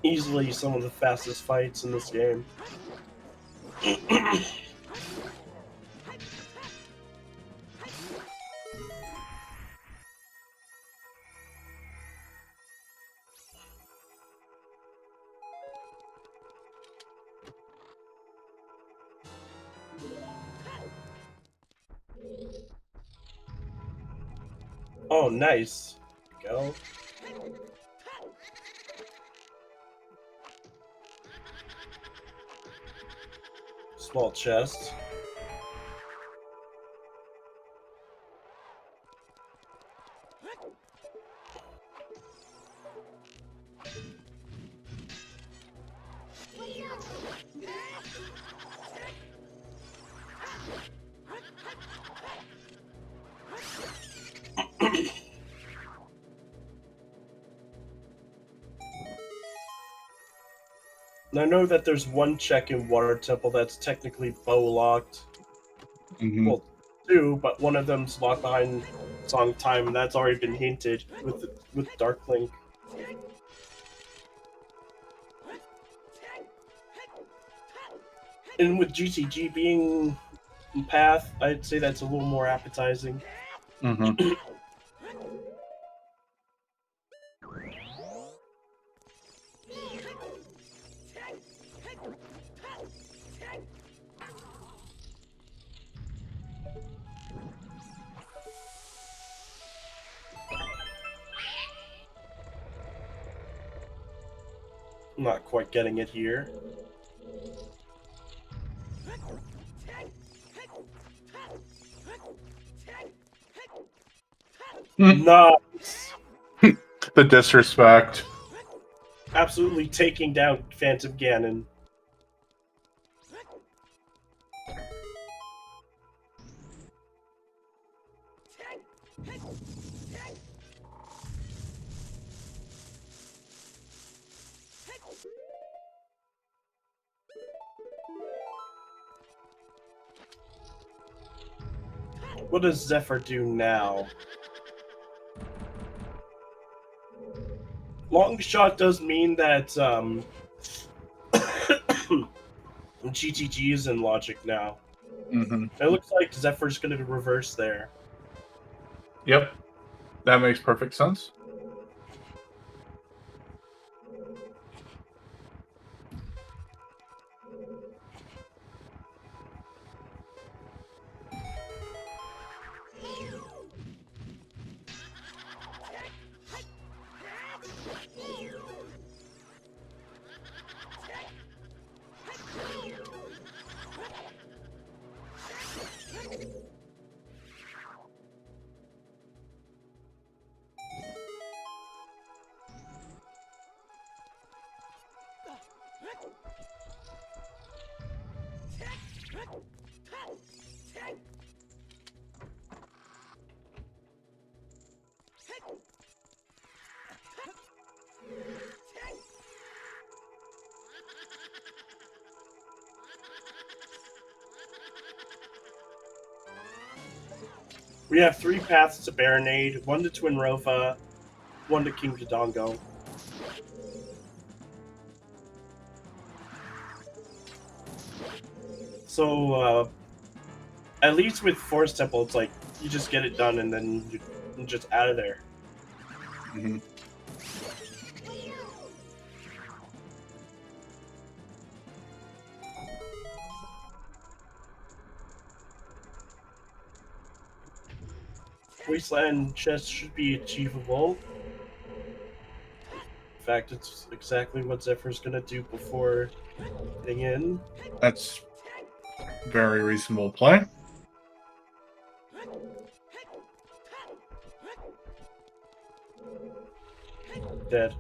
Easily some of the fastest fights in this game. Oh, nice. Go. Small chest. And I know that there's one check in Water Temple that's technically bow locked. Mm-hmm. Well, two, but one of them's locked behind Song Time, and that's already been hinted with Dark Link. And with GTG being Path, I'd say that's a little more appetizing. Mm-hmm. Not quite getting it here. Nice. The disrespect. Absolutely taking down Phantom Ganon. What does Zephyr do now? Long shot does mean that GTG is in logic now. Mm-hmm. It looks like Zephyr's going to reverse there. Yep. That makes perfect sense. We have 3 paths to Baronade, 1 to Twin Rova, 1 to King Dodongo. So, at least with Forest Temple, it's like, you just get it done and then you're just out of there. Mm-hmm. Wasteland chest should be achievable. In fact, it's exactly what Zephyr's gonna do before getting in. That's very reasonable play. Dead.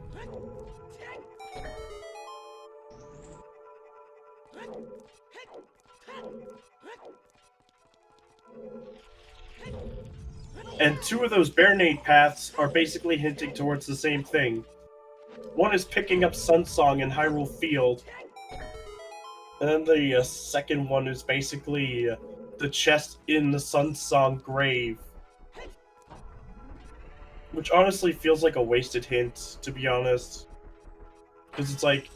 And 2 of those Baronade paths are basically hinting towards the same thing. One is picking up Sunsong in Hyrule Field, and then the second one is basically the chest in the Sunsong grave. Which honestly feels like a wasted hint, to be honest. Because it's like,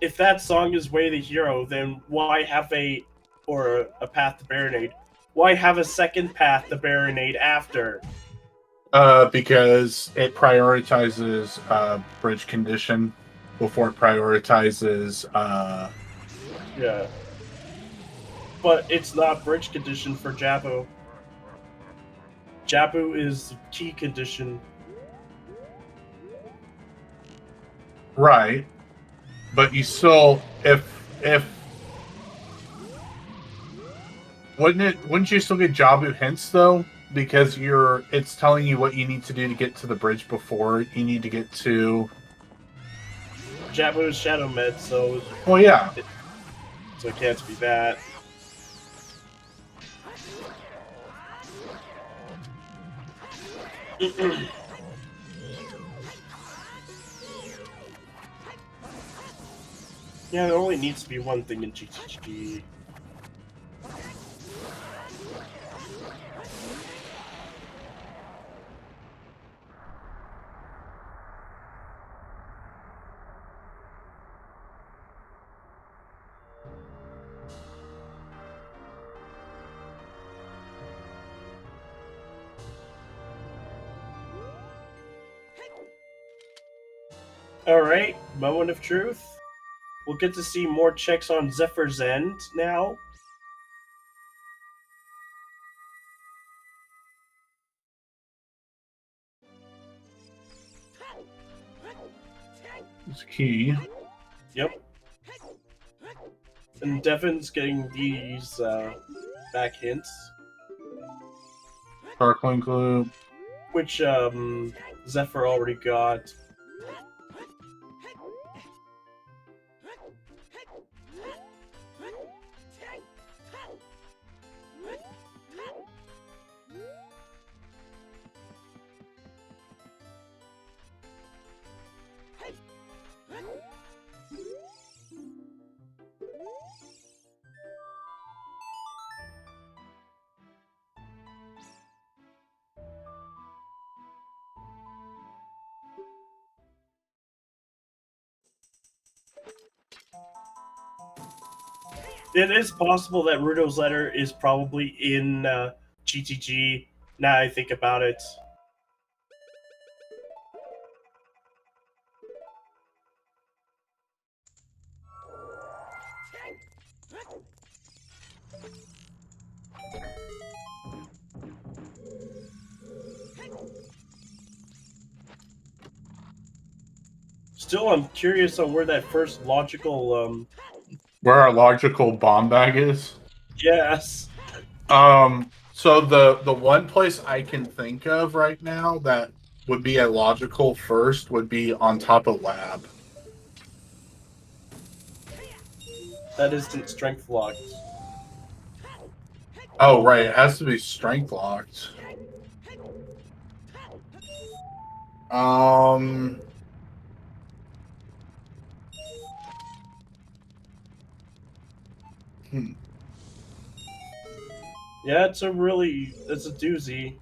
if that song is Way the Hero, then why have a path to Baronade? Why have a second path to Baronade after? Because it prioritizes bridge condition before it prioritizes. Yeah. But it's not bridge condition for Jabu. Jabu is key condition. Right, but you still, if wouldn't you still get Jabu hints though? Because it's telling you what you need to do to get to the bridge before you need to get to. Jabu is Shadow Med, so Well, yeah. So it can't be that. Yeah, there only needs to be one thing in GTG. Alright, moment of truth. We'll get to see more checks on Zephyr's end now. It's key. Yep. And Devin's getting these back hints. Sparkling glue. Which Zephyr already got. It is possible that Rudo's letter is probably in GTG. Now I think about it. Still, I'm curious on where that first logical. Where our logical bomb bag is. Yes. So the one place I can think of right now that would be a logical first would be on top of lab. That isn't strength locked. Oh, right. It has to be strength locked. Yeah, it's a doozy.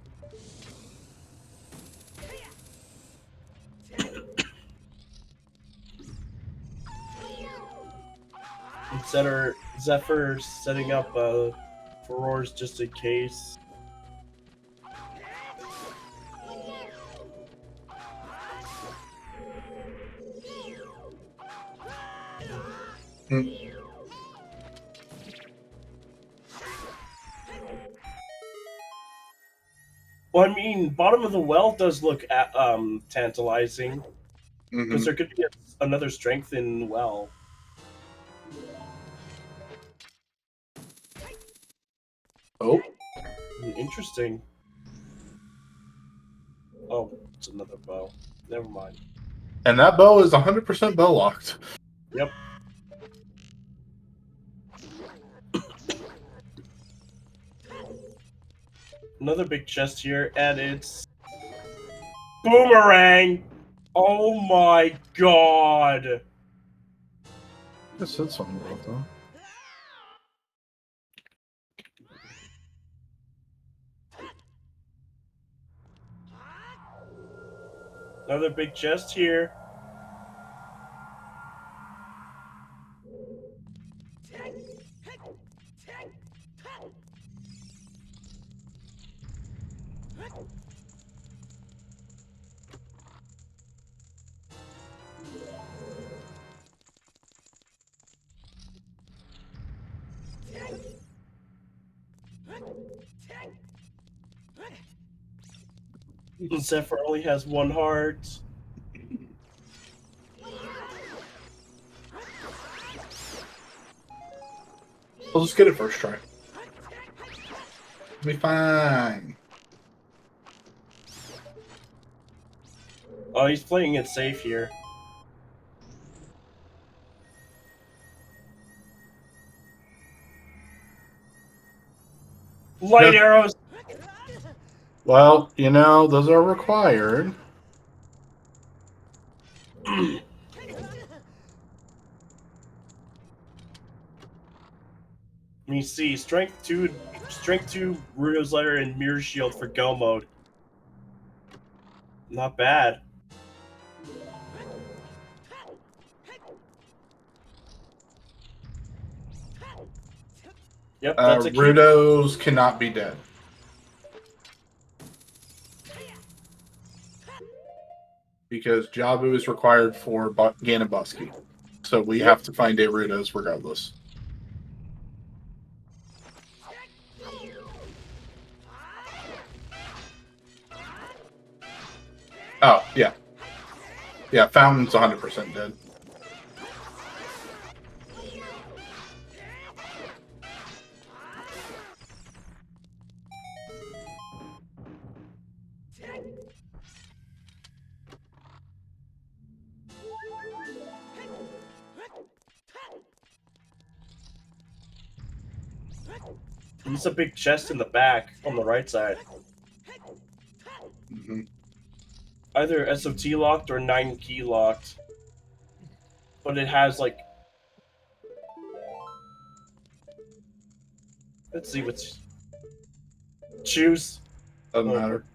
Zephyr setting up Furores just in case. Well, I mean, bottom of the well does look tantalizing because there could be another strength in well. Oh, interesting. Oh, it's another bow. Never mind. And that bow is 100% bow locked. Yep. Another big chest here, and it's boomerang. Oh my god! I said something about that. Another big chest here. Zephyr only has one heart. I'll just get it first try. It'll be fine. Oh, he's playing it safe here. Light arrows! Well, you know, those are required. Let me see. Strength 2, Rudo's Letter, and Mirror Shield for Go mode. Not bad. Yep, that's a key. Rudos cannot be dead. Because Jabu is required for Ganabuski. So we have to find a Rudos regardless. Oh, yeah. Yeah, Fountain's 100% dead. There's a big chest in the back on the right side. Mm-hmm. Either SOT locked or 9 key locked. But it has like... Let's see what's... Choose. Doesn't matter.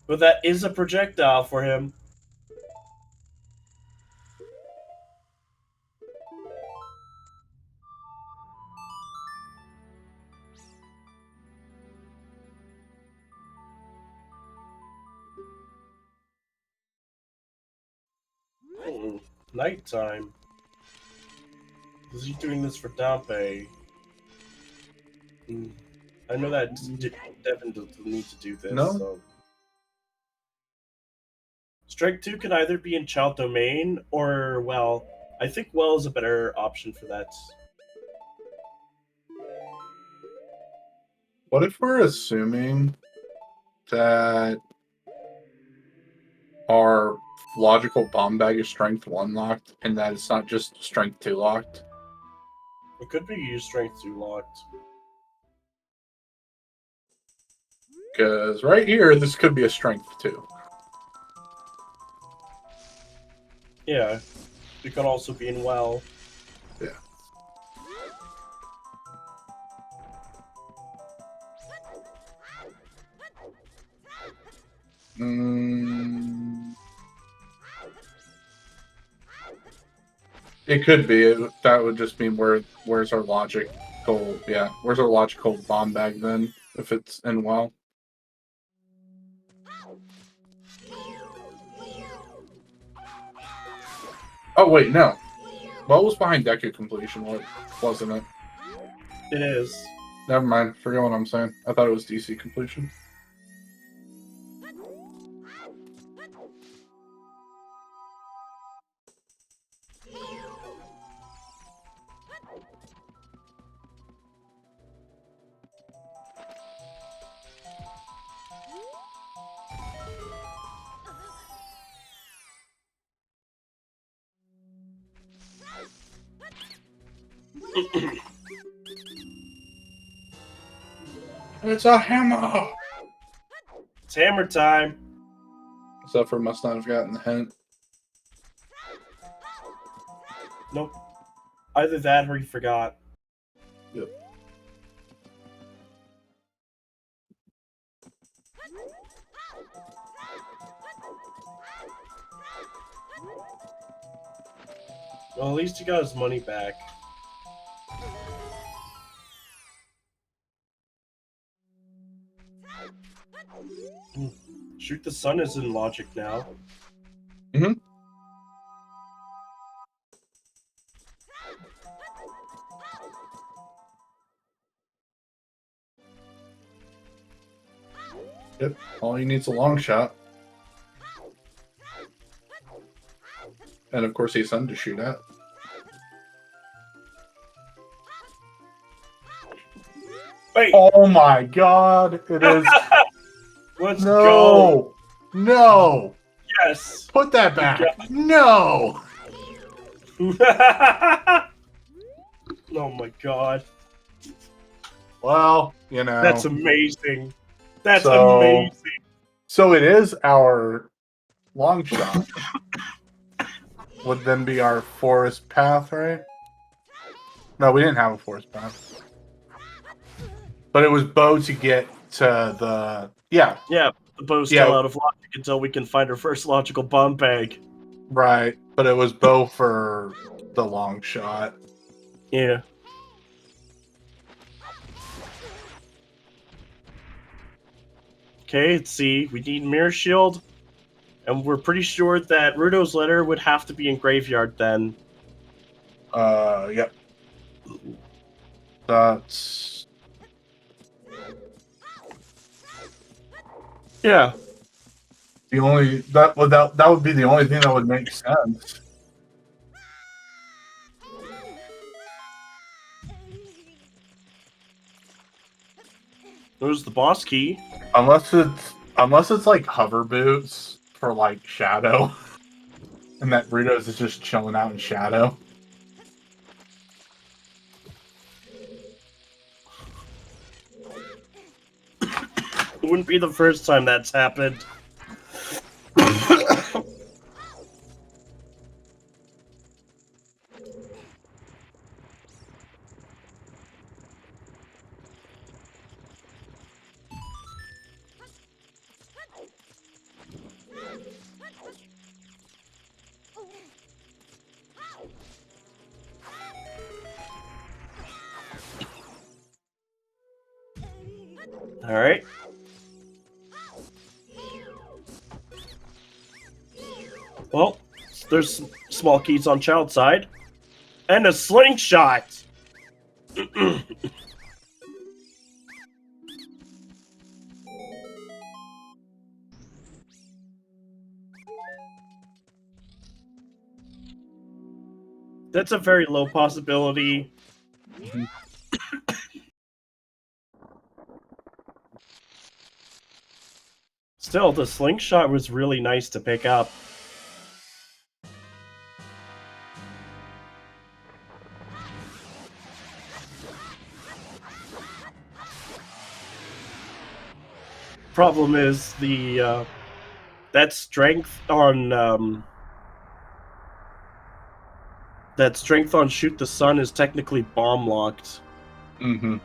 But that is a projectile for him. Nighttime. Is he doing this for Dampe? I know that Devin doesn't need to do this. No. So. Strike 2 can either be in Child Domain or Well. I think Well is a better option for that. What if we're assuming that our logical bomb bag is strength 1 locked and that it's not just strength 2 locked? It could be strength 2 locked. Because right here, this could be a strength 2. Yeah. It could also be in Well. Yeah. It could be. That would just mean where's our logical? Yeah, where's our logical bomb bag then? If it's in Well. Oh wait, no. Well was behind Deku completion, wasn't it? It is. Never mind. Forget what I'm saying. I thought it was DC completion. It's a hammer! It's hammer time! Zephyr must not have gotten the hint. Nope. Either that or he forgot. Yep. Well, at least he got his money back. Shoot the Sun is in logic now. Mm-hmm. Yep. All he needs a long shot. And of course he's Sun to shoot at. Wait! Oh my god! It is. Let's go! No! Yes! Put that back! No! Oh my god. Well, you know. That's amazing. That's amazing. So it is our long shot. Would then be our forest path, right? No, we didn't have a forest path. But it was bow to get to the... Yeah. Yeah, the bow's still out of logic until we can find our first logical bomb bag. Right, but it was bow for the long shot. Yeah. Okay, let's see. We need Mirror Shield. And we're pretty sure that Rudo's letter would have to be in Graveyard then. Yep. That's... Yeah. The only... That would be the only thing that would make sense. There's the boss key. Unless it's like hover boots for like Shadow, and that Burritos is just chilling out in Shadow. It wouldn't be the first time that's happened. All right. Well, there's small keys on child side. And a slingshot! That's a very low possibility. Still, the slingshot was really nice to pick up. Problem is the that strength on shoot the sun is technically bomb locked. Mm-hmm.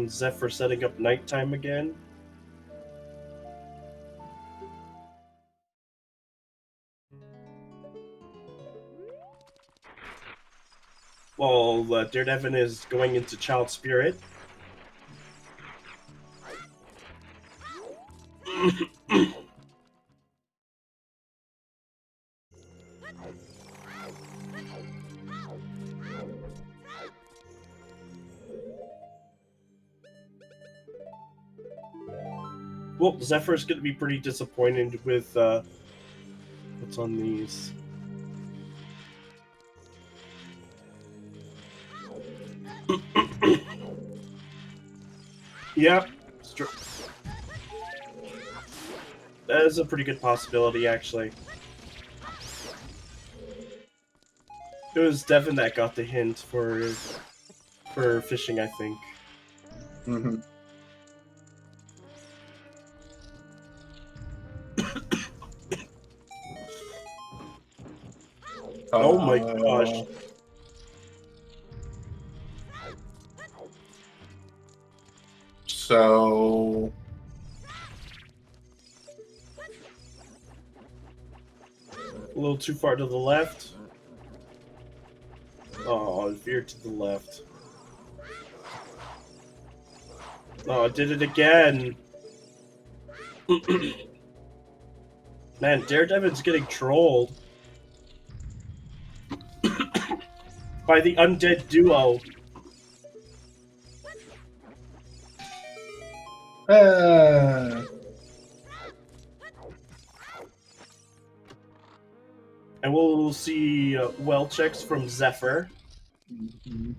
Zephyr setting up nighttime again. While Daredevil is going into Child Spirit. Well, Zephyr's going to be pretty disappointed with what's on these. Yeah, that is a pretty good possibility, actually. It was Devin that got the hint for fishing, I think. Mm-hmm. Oh my gosh. So a little too far to the left. Oh, I veered to the left. Oh, I did it again. Man, Daredevil's getting trolled by the undead duo. And we'll see well checks from Zephyr. Mm-hmm.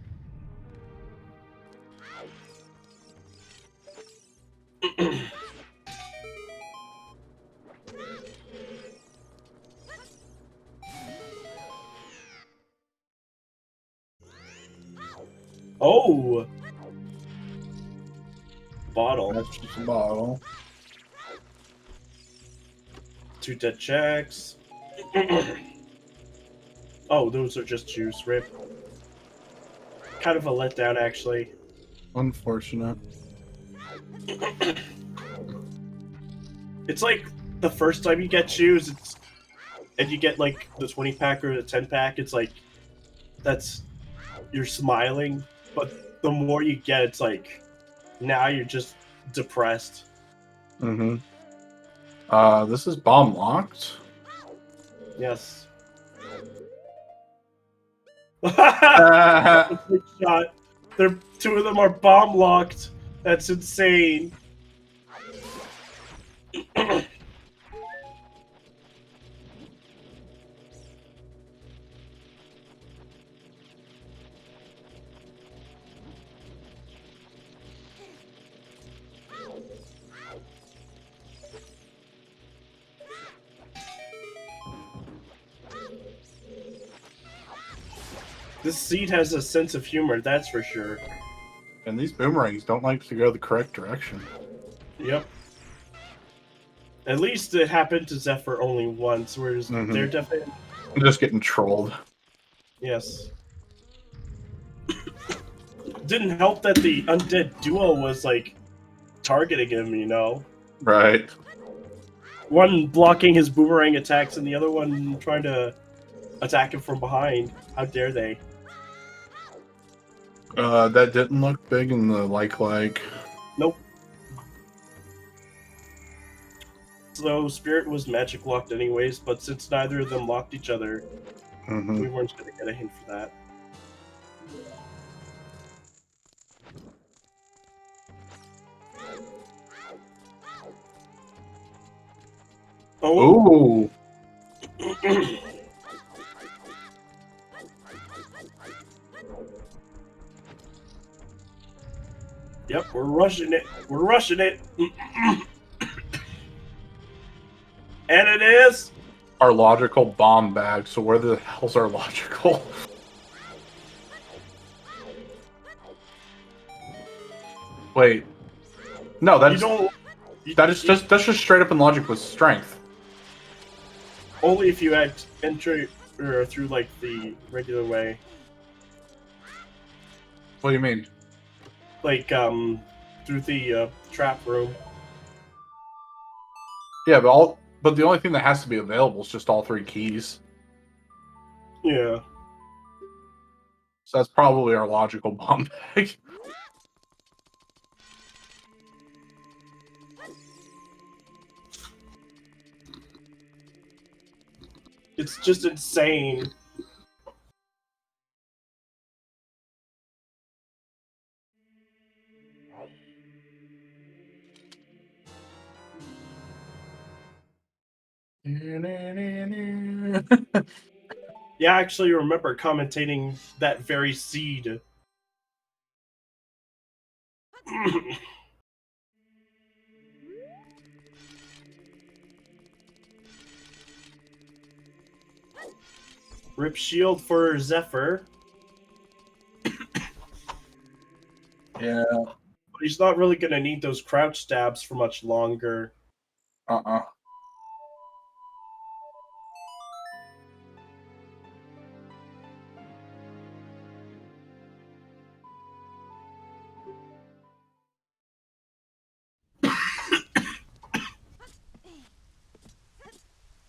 Oh! Bottle. That's just a bottle. 2 dead checks. Oh, those are just juice. Rip. Kind of a letdown, actually. Unfortunate. It's like the first time you get shoes, and you get like the 20-pack or the 10-pack, it's like you're smiling, but the more you get, it's like now you're just depressed. Mm-hmm. This is bomb locked. Yes. Uh, Good shot. They're, two of them are bomb locked. That's insane. This seed has a sense of humor, that's for sure. and these boomerangs don't like to go the correct direction. Yep. At least it happened to Zephyr only once, whereas they're definitely... I'm just getting trolled. Yes. Didn't help that the undead duo was, like, targeting him, you know? Right. One blocking his boomerang attacks and the other one trying to attack him from behind. How dare they? That didn't look big in the like. Nope. So Spirit was magic locked anyways, but since neither of them locked each other, we weren't going to get a hint for that. Oh! Yep, we're rushing it. We're rushing it. And it is... Our logical bomb bag, so where the hell's our logical? Wait. No, that's just straight up in logic with strength. Only if you had entry through like the regular way. What do you mean? Like through the trap room. Yeah, but the only thing that has to be available is just all 3 keys. Yeah. So that's probably our logical bomb bag. It's just insane. Yeah, I actually remember commentating that very seed. Rip shield for Zephyr. Yeah. But he's not really going to need those crouch stabs for much longer.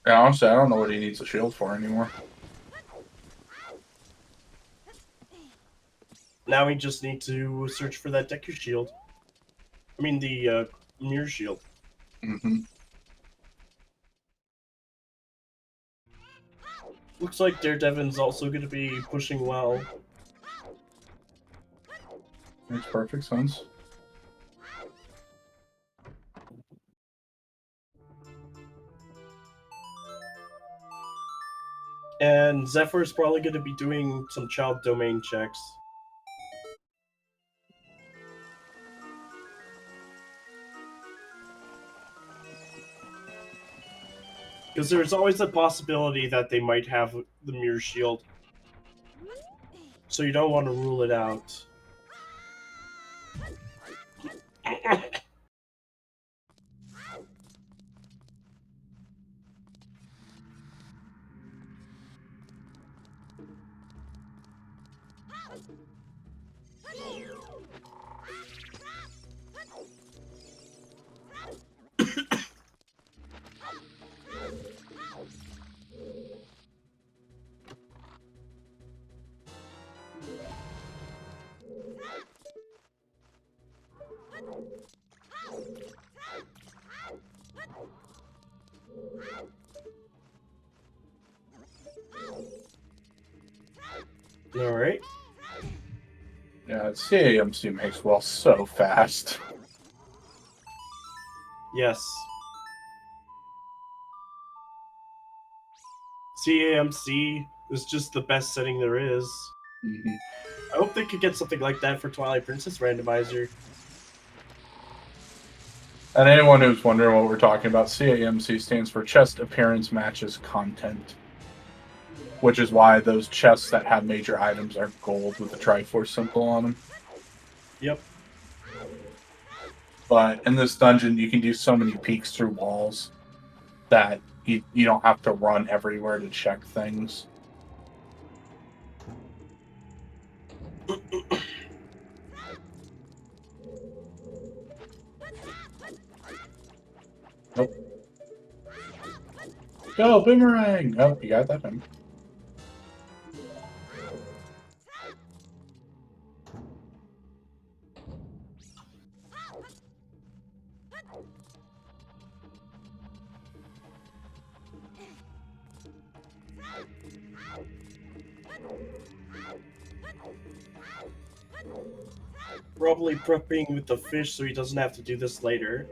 Yeah, honestly, I don't know what he needs a shield for anymore. Now we just need to search for that Deku shield. I mean, the mirror shield. Looks like Daredevin's also going to be pushing well. Makes perfect sense. And Zephyr's probably going to be doing some child domain checks. Because there's always a possibility that they might have the mirror shield. So you don't want to rule it out. All right. Yeah, CAMC makes well so fast. Yes. CAMC is just the best setting there is. Mm-hmm. I hope they could get something like that for Twilight Princess Randomizer. And anyone who's wondering what we're talking about, CAMC stands for Chest Appearance Matches Content, which is why those chests that have major items are gold with the Triforce symbol on them. Yep. But in this dungeon, you can do so many peeks through walls that you don't have to run everywhere to check things. Nope. Go, boomerang! Oh, you got that thing. Probably prepping with the fish so he doesn't have to do this later.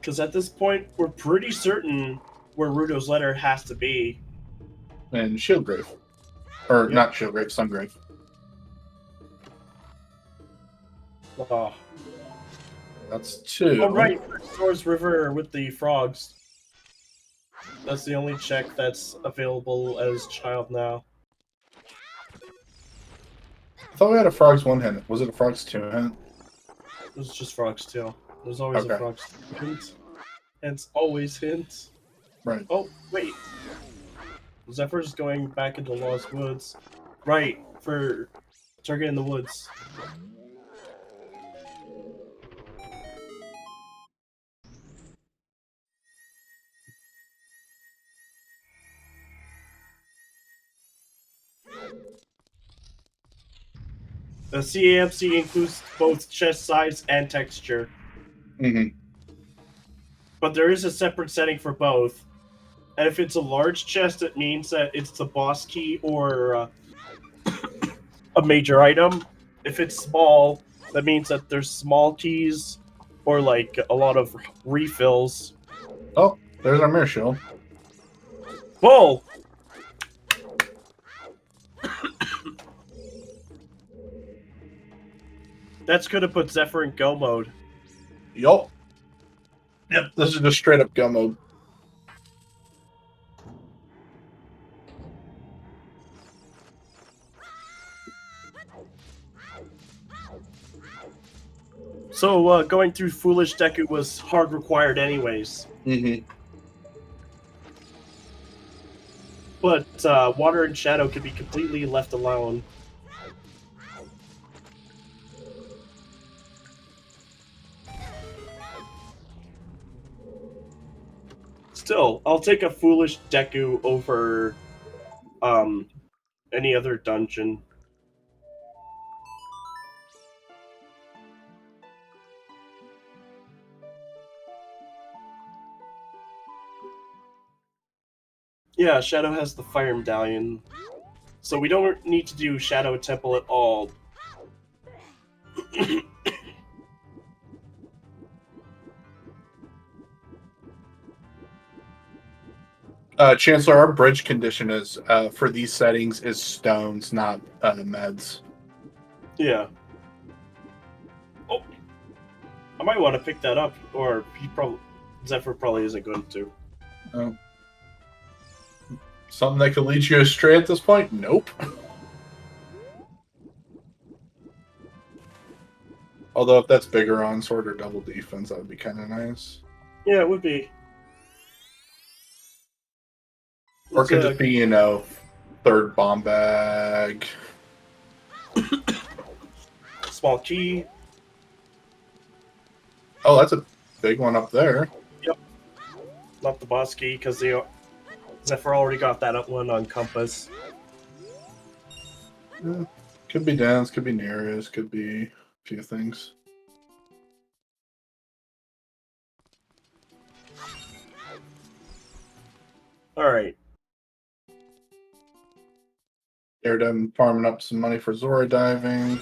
Because at this point, we're pretty certain where Rudo's letter has to be. And Shieldgrave. Or Yep. not Shieldgrave, Sungrave. Oh. That's 2. Oh, right. Source River with the frogs. That's the only check that's available as child now. I thought we had a Frogs 1 hint. Was it a Frogs 2 hint? It was just frogs too. There's always Okay. a frogs hint. And it's always hint. Right. Oh, wait. Zephyr's going back into Lost Woods. Right, for Target in the Woods. The CAMC includes both chest size and texture. Mm-hmm. But there is a separate setting for both. And if it's a large chest, it means that it's the boss key or a major item. If it's small, that means that there's small keys or like a lot of refills. Oh, there's our mirror shield. Bull! That's gonna put Zephyr in go mode. Yup. Yep, this is just straight up go mode. So going through Foolish Deku was hard required anyways. Mm-hmm. But Water and Shadow can be completely left alone. Still, I'll take a Foolish Deku over any other dungeon. Yeah, Shadow has the Fire Medallion. So we don't need to do Shadow Temple at all. Chancellor, our bridge condition is for these settings is stones, not meds. Yeah. Oh, I might want to pick that up, or Zephyr probably isn't going to. Oh. Something that could lead you astray at this point? Nope. Although if that's bigger on sword or double defense, that would be kind of nice. Yeah, it would be. Or it could just be, third bomb bag. Small key. Oh, that's a big one up there. Yep. Not the boss key, because Zephyr already got that one on Compass. Can Could be dense, could be nearest, could be a few things. All right. They're done farming up some money for Zora diving.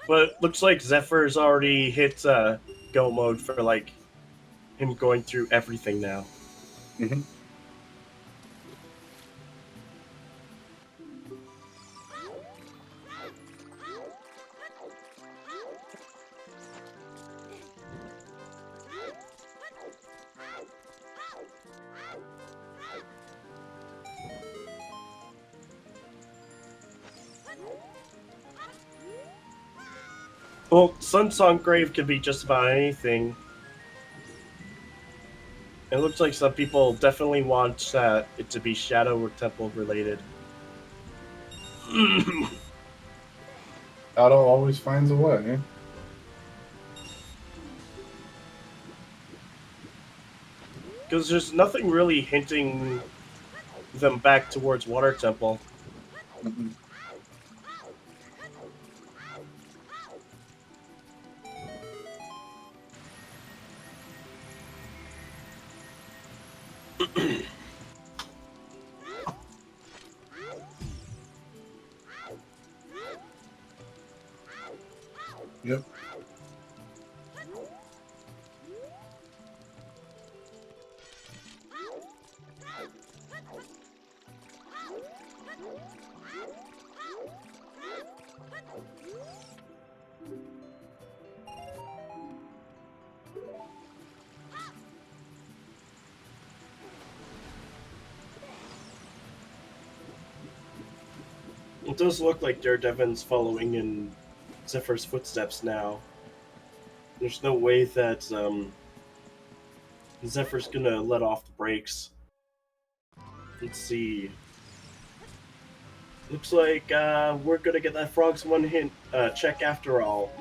But looks like Zephyr's already hit go mode for like him going through everything now. Mm-hmm. Well, Sunsong Grave could be just about anything. It looks like some people definitely want it to be Shadow or Temple related. Otto always finds a way. Because there's nothing really hinting them back towards Water Temple. Mm-hmm. Yep. It does look like Daredevin's following in Zephyr's footsteps now. There's no way that Zephyr's gonna let off the brakes. Let's see. Looks like we're gonna get that Frog's one hint check after all.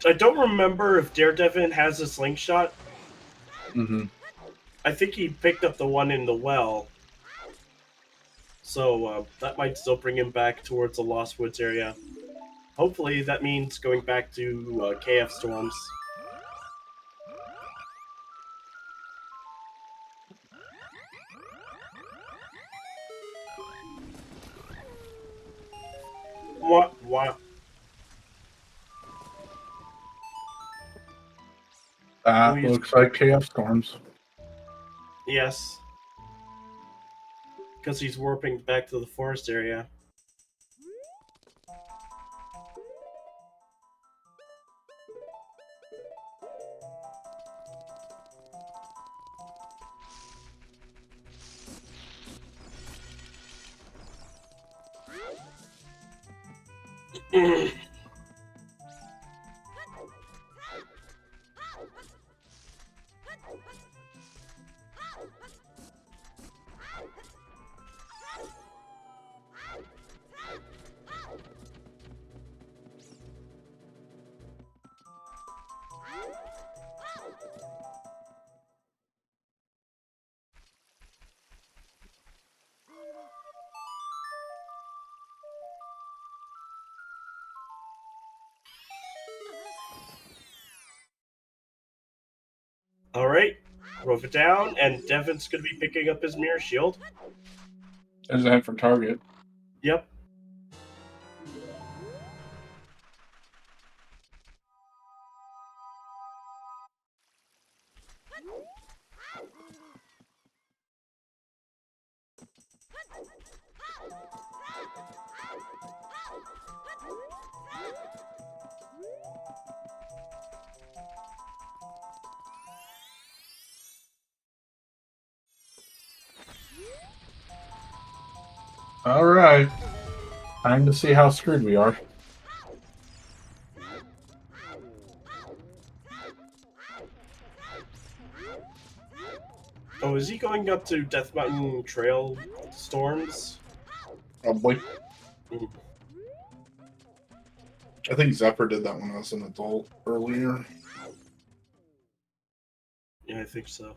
I don't remember if Daredevin has a slingshot. Mm-hmm. I think he picked up the one in the well. So that might still bring him back towards the Lost Woods area. Hopefully that means going back to KF Storms. What? That looks like KF Storms. Yes. Because he's warping back to the forest area. Alright, rove it down, and Devin's gonna be picking up his mirror shield. There's a hint for target. Yep. All right. Time to see how screwed we are. Oh, is he going up to Death Mountain Trail Storms? Probably. Mhm. I think Zephyr did that when I was an adult earlier. Yeah, I think so.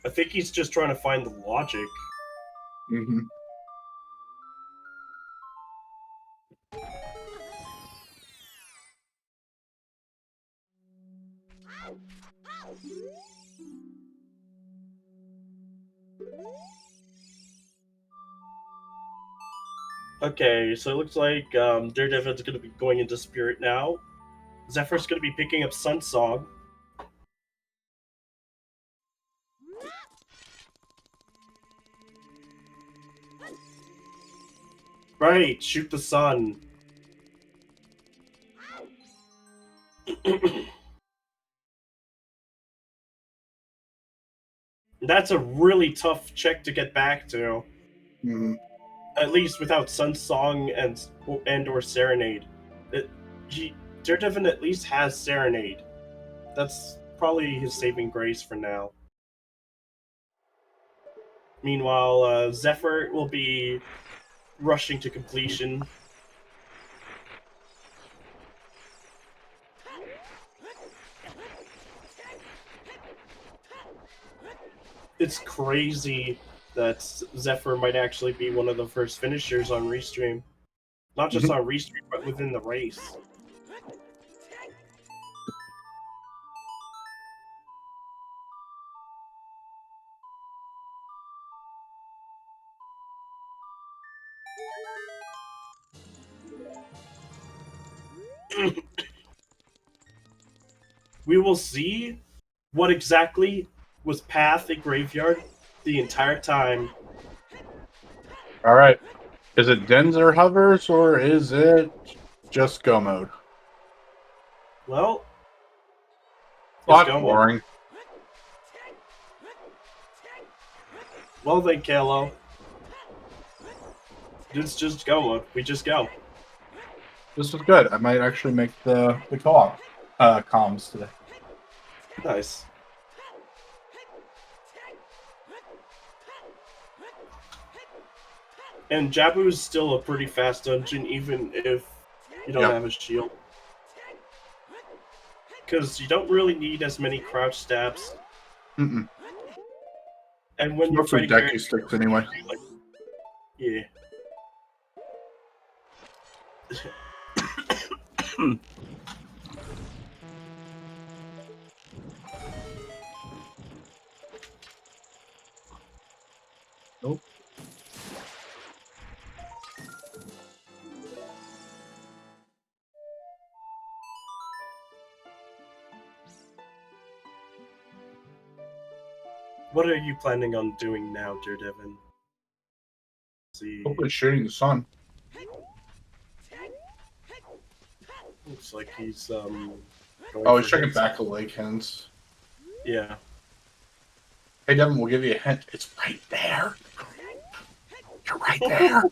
I think he's just trying to find the logic. Mm-hmm. Okay, so it looks like Daredevil's going to be going into Spirit now. Zephyr's going to be picking up Sun Song. Right, shoot the sun. That's a really tough check to get back to. Mm-hmm. At least without Sun Song and or Serenade. Daredevil at least has Serenade. That's probably his saving grace for now. Meanwhile, Zephyr will be rushing to completion. It's crazy that Zephyr might actually be one of the first finishers on Restream. Not just on Restream, but within the race. We will see what exactly was Path at Graveyard the entire time. All right. Is it Denzer hovers or is it just go mode? Well, That's boring. Well then, Kalo. It's just go mode. We just go. This was good. I might actually make the co-op comms today. Nice. And Jabu is still a pretty fast dungeon, even if you don't have a shield. Because you don't really need as many crouch stabs. Mm-mm. And when It's you're mostly fighting decky sticks anyway. like, yeah. Nope. What are you planning on doing now, Daredevil? See. Hopefully shooting the sun. Looks like he's Oh, he's checking back the lake hens. Yeah. Hey Devin, we'll give you a hint. It's right there. You're right there.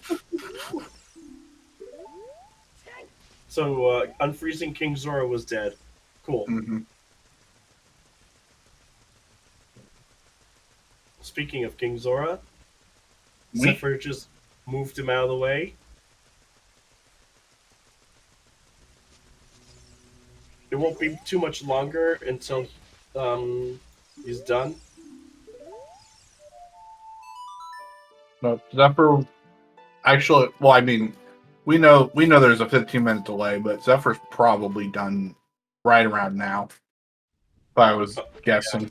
So unfreezing King Zora was dead. Cool. Mm-hmm. Speaking of King Zora, Zephyr just moved him out of the way. It won't be too much longer until he's done. No, Zephyr. Actually, well, I mean, we know there's a 15-minute delay, but Zephyr's probably done right around now. If I was guessing,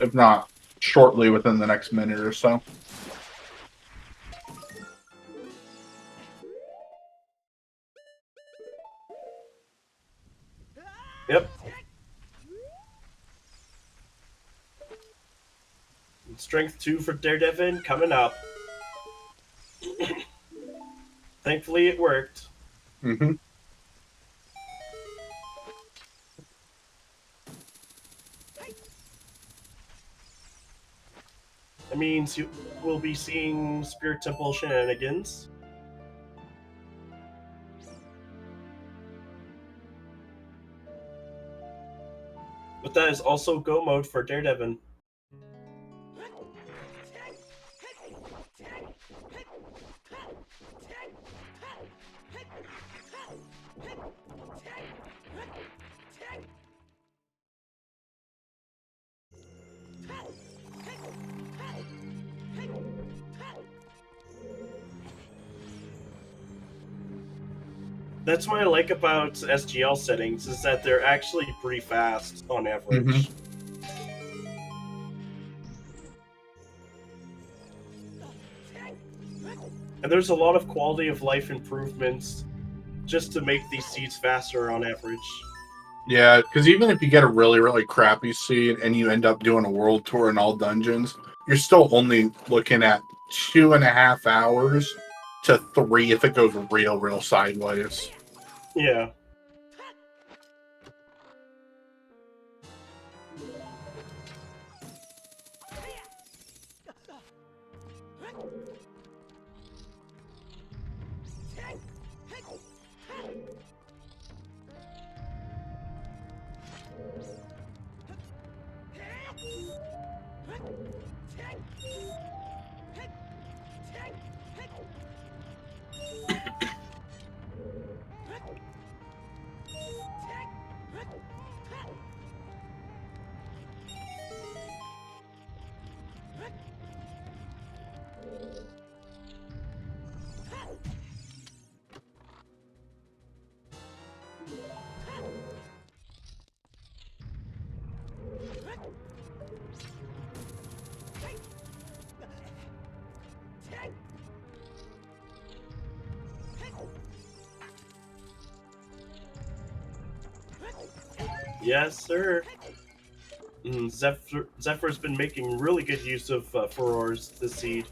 if not shortly within the next minute or so. Yep. Strength 2 for Daredevil coming up. Thankfully, it worked. Mm-hmm. It means you will be seeing Spirit Temple shenanigans. But that is also go mode for Daredevil. That's what I like about SGL settings, is that they're actually pretty fast on average. And there's a lot of quality of life improvements just to make these seeds faster on average. Yeah, because even if you get a really, really crappy seed and you end up doing a world tour in all dungeons, you're still only looking at 2.5 hours to 3 if it goes real sideways. Yeah. Yes, sir. Zephyr's been making really good use of furrows this seed.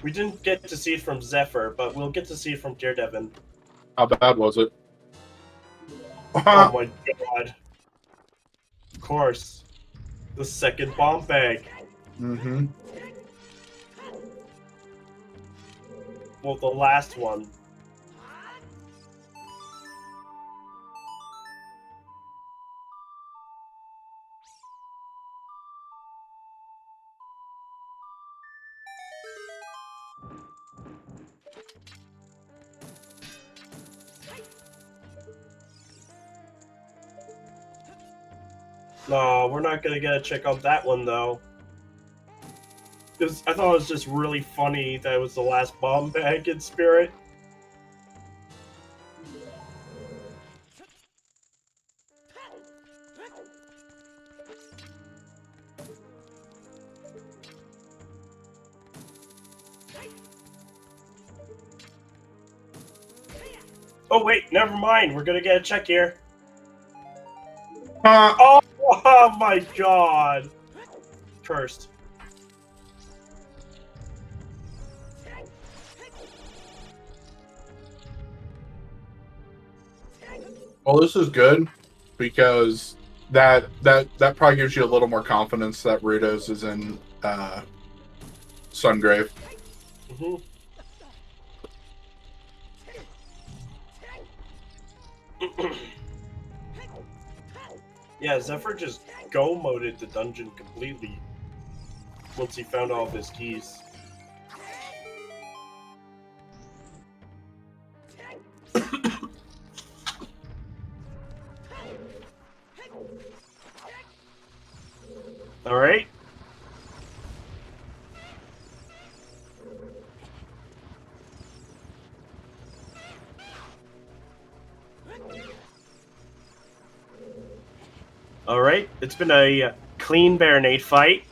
We didn't get to see it from Zephyr, but we'll get to see it from Daredevil. How bad was it? Oh my god. Of course. The second bomb bag. Mm-hmm. Well, the last one. No, we're not gonna get a check on that one, though. I thought it was just really funny that it was the last bomb bag in Spirit. Oh wait, never mind. We're gonna get a check here. Oh my god! Cursed. Well, this is good because that probably gives you a little more confidence that Rudos is in Sungrave. Mm-hmm. Yeah, Zephyr just go-moded the dungeon completely once he found all of his keys. Alright. Alright, it's been a clean Baronade fight.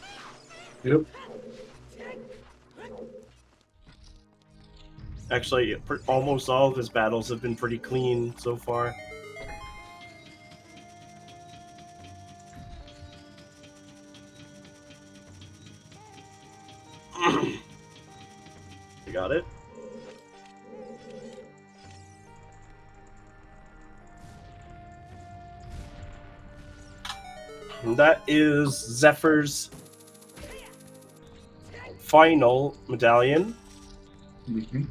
Yep. Actually, almost all of his battles have been pretty clean so far. got it. And that is Zephyr's final medallion. Mm-hmm.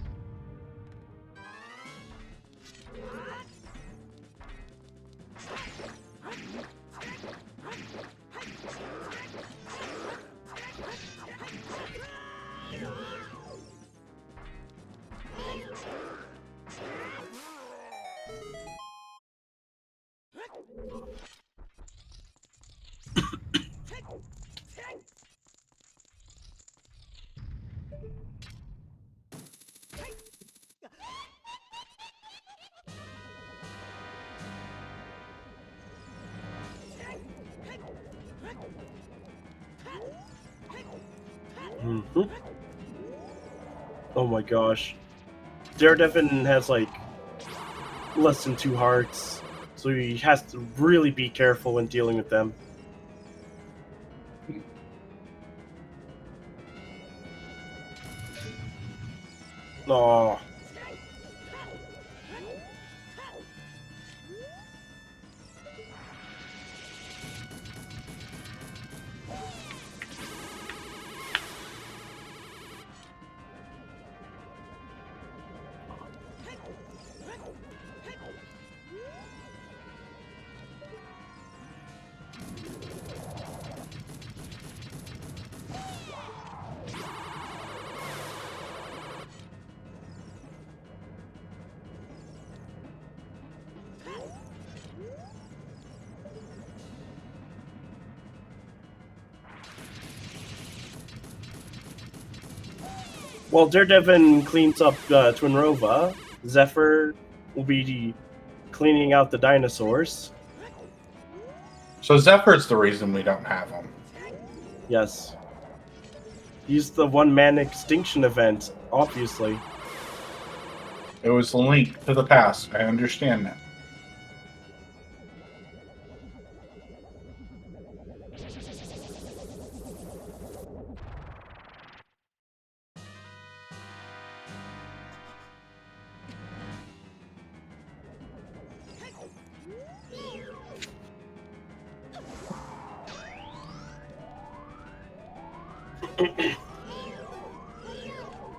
Mm-hmm. Oh my gosh. Daredevil has like less than 2 hearts, so he has to really be careful when dealing with them. Oh. While Daredevil cleans up Twinrova, Zephyr will be cleaning out the dinosaurs. So Zephyr's the reason we don't have him. Yes. He's the one-man extinction event, obviously. It was linked to the past. I understand that.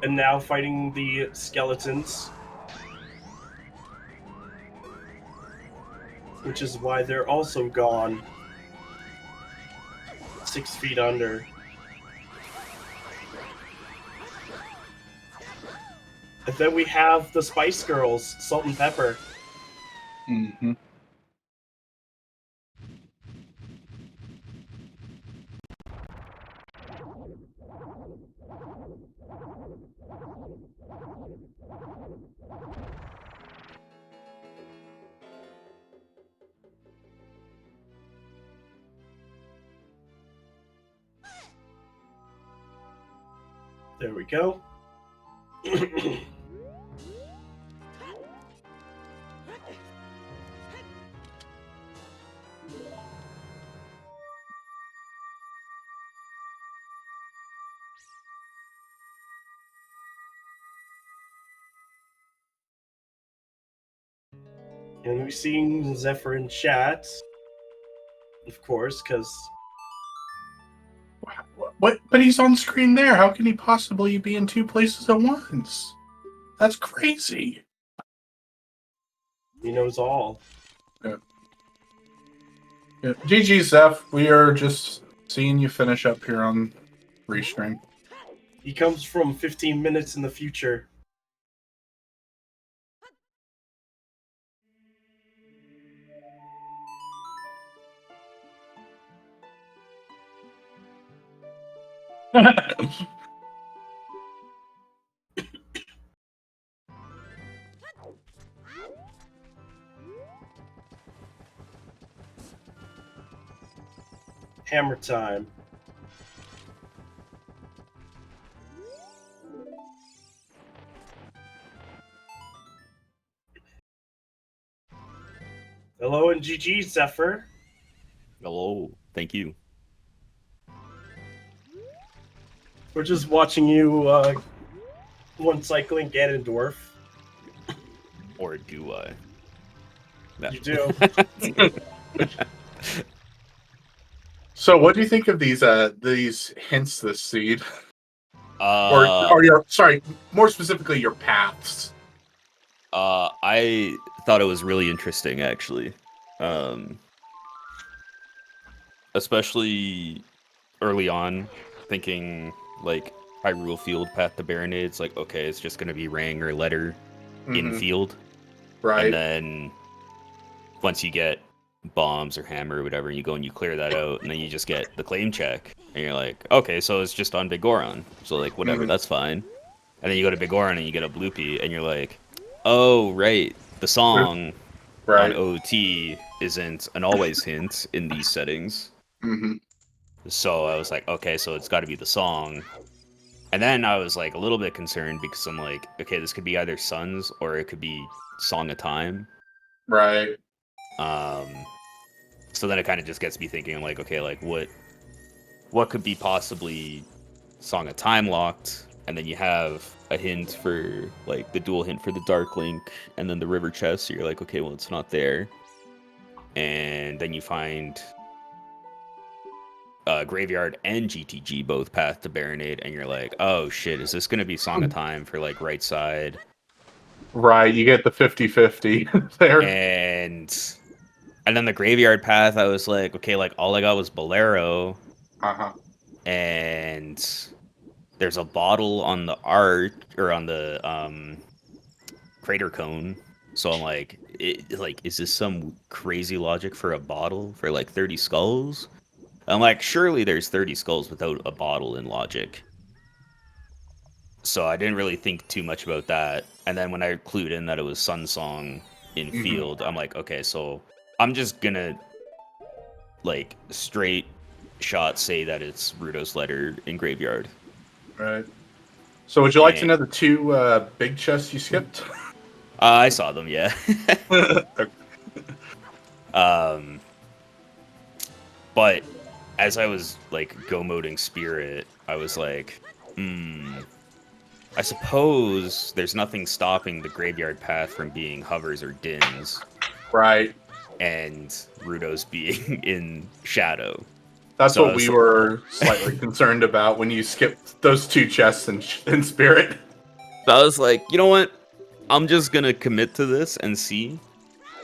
And now fighting the skeletons. Which is why they're also gone. 6 feet under. And then we have the Spice Girls, Salt and Pepper. Mm-hmm. There we go. And we're seeing Zephyr in chat, of course, because... What? But he's on screen there. How can he possibly be in 2 places at once? That's crazy. he knows all. Yeah. GG, Zeph. We are just seeing you finish up here on Restream. He comes from 15 minutes in the future. Hammer time. Hello and GG, Zephyr. Hello, thank you. We're just watching you one cycling Ganondorf. Or do I? No. You do. So, what do you think of these hints this seed, Uh, or your sorry, more specifically your paths? I thought it was really interesting, actually. Especially early on, thinking like Hyrule Field Path to Baronade. It's like, okay, it's just gonna be Rang or Letter in field, Right. and then once you get bombs or hammer or whatever, you go and you clear that out, and then you just get the claim check, and you're like, okay, so it's just on Big Goron, so like whatever, that's fine. And then you go to Big Goron and you get a bloopy, and you're like, oh right, the song on Right. OOT isn't an always hint in these settings. So I was like, okay, so it's got to be the song. And then I was like a little bit concerned because I'm like, okay, this could be either Suns or it could be Song of Time. Right. So then it kind of just gets me thinking, I'm like, okay, like what could be possibly Song of Time locked? And then you have a hint for like the dual hint for the Dark Link, and then the River Chest. So you're like, okay, well it's not there. And then you find Graveyard and GTG both path to Baronade, and you're like, oh shit, is this gonna be Song of Time for like right side? Right. You get the 50-50 there. And then the Graveyard path, I was like, okay, like all I got was Bolero. And there's a bottle on the art or on the crater cone. So I'm like, is this some crazy logic for a bottle for like 30 skulls? I'm like, surely there's 30 skulls without a bottle in logic. So I didn't really think too much about that. And then when I clued in that it was Sun Song in field, I'm like, okay, so I'm just gonna like straight shot say that it's Rudo's Letter in Graveyard. Right. So would you like to know the two big chests you skipped? I saw them, yeah. But as I was like go moding Spirit, I was like, I suppose there's nothing stopping the Graveyard path from being hovers or dins. Right. And Rudo's being in Shadow. That's so what we were slightly concerned about when you skipped those two chests in Spirit. So I was like, you know what? I'm just gonna commit to this and see.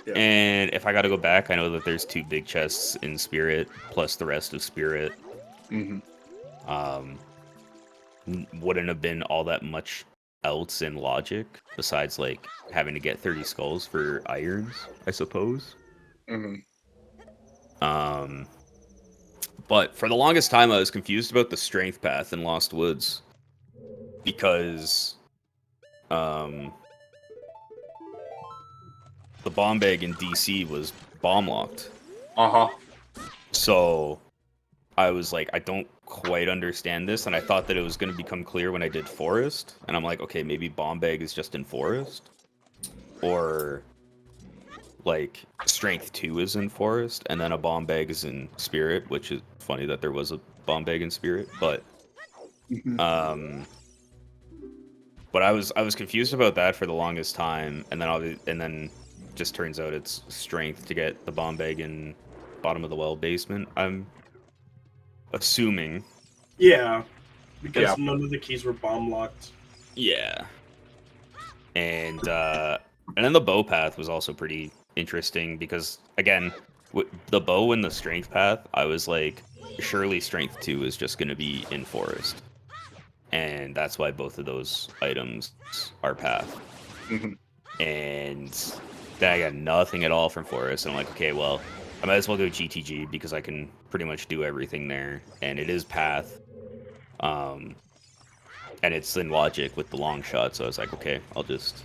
Yeah. And if I gotta go back, I know that there's two big chests in Spirit, plus the rest of Spirit. Wouldn't have been all that much else in logic, besides like having to get 30 skulls for irons, I suppose. But for the longest time, I was confused about the strength path in Lost Woods. Because the bomb bag in DC was bomb locked. So I was like, I don't quite understand this, and I thought that it was going to become clear when I did Forest, and I'm like, okay, maybe bomb bag is just in Forest, or like Strength 2 is in Forest, and then a bomb bag is in Spirit, which is funny that there was a bomb bag in Spirit, but I was confused about that for the longest time, and then just turns out it's Strength to get the bomb bag in bottom of the well basement. I'm assuming. Yeah, because none of the keys were bomb locked. Yeah, and then the bow path was also pretty interesting because again, with the bow and the strength path, I was like, surely Strength 2 is just going to be in Forest. And that's why both of those items are path. And then I got nothing at all from Forest. And I'm like, okay, well, I might as well go GTG because I can pretty much do everything there. And it is path. And it's in logic with the long shot. So I was like, okay, I'll just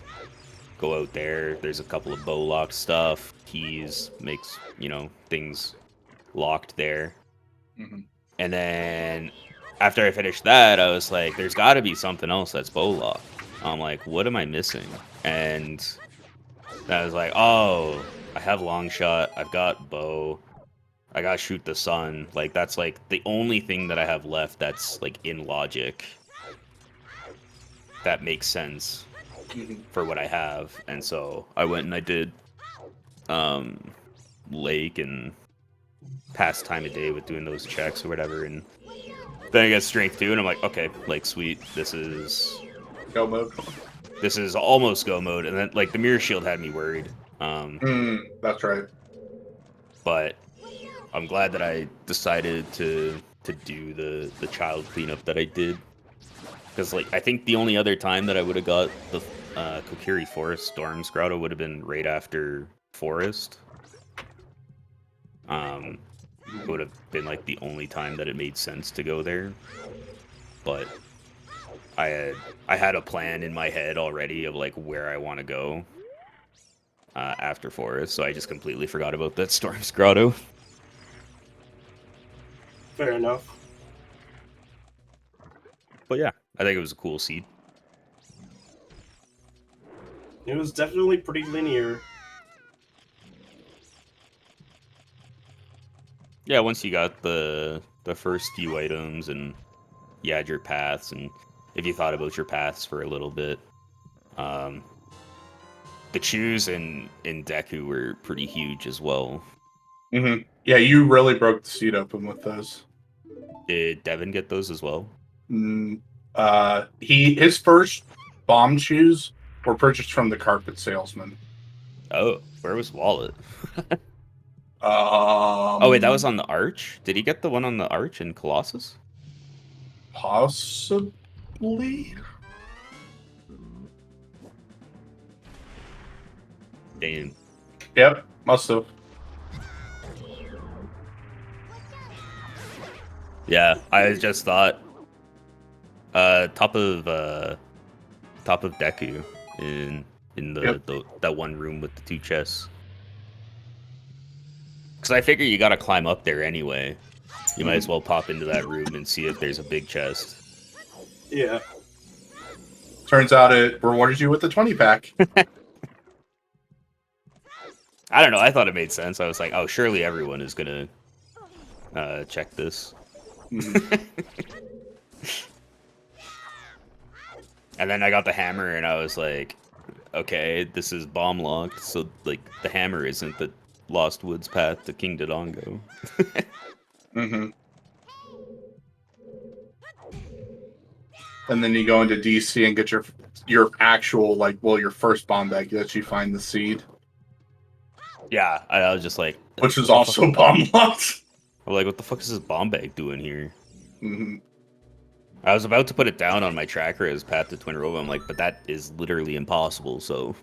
go out there. There's a couple of bow lock stuff. Keys makes, things locked there. And then after I finished that, I was like, there's got to be something else that's bow lock. I'm like, what am I missing? And I was like, oh, I have long shot. I've got bow. I got shoot the sun. Like, that's like the only thing that I have left that's like in logic. that makes sense Mhm. for what I have. And so I went and I did Lake and past time of day with doing those checks or whatever, and then I got Strength 2, and I'm like, okay, like, sweet, this is Go mode. almost go mode, and then, like, the Mirror Shield had me worried. That's right. But I'm glad that I decided to do the child cleanup that I did. Because, like, I think the only other time that I would have got the Kokiri Forest Storms Grotto would have been right after Forest. It would have been, like, the only time that it made sense to go there. But I had a plan in my head already of, like, where I want to go after Forest, so I just completely forgot about that Storms Grotto. Fair enough. But yeah, I think it was a cool seed. It was definitely pretty linear. Yeah, once you got the first few items and you had your paths, and if you thought about your paths for a little bit, the chews in Deku were pretty huge as well. Mm-hmm. Yeah, you really broke the seed open with those. Did Devin get those as well? His first bomb shoes were purchased from the carpet salesman. Oh, where was Wallet? Oh Oh wait, that was on the Arch? Did he get the one on the Arch in Colossus? Possibly. Damn. Yep, must have. Yeah, I just thought top of Deku in that one room with the two chests. Because I figure you gotta climb up there anyway. You might as well pop into that room and see if there's a big chest. Yeah. Turns out it rewarded you with the 20-pack. I don't know, I thought it made sense. I was like, oh, surely everyone is gonna check this. And then I got the hammer and I was like, okay, this is bomb locked, so like the hammer isn't the Lost Woods path to King Dodongo. And then you go into DC and get your actual, like, well, your first bomb bag that you find the seed. Yeah, I was just like... Which is also bomb locked. I'm like, what the fuck is this bomb bag doing here? Mm-hmm. I was about to put it down on my tracker as Path to Twin Rova. I'm like, but that is literally impossible, so...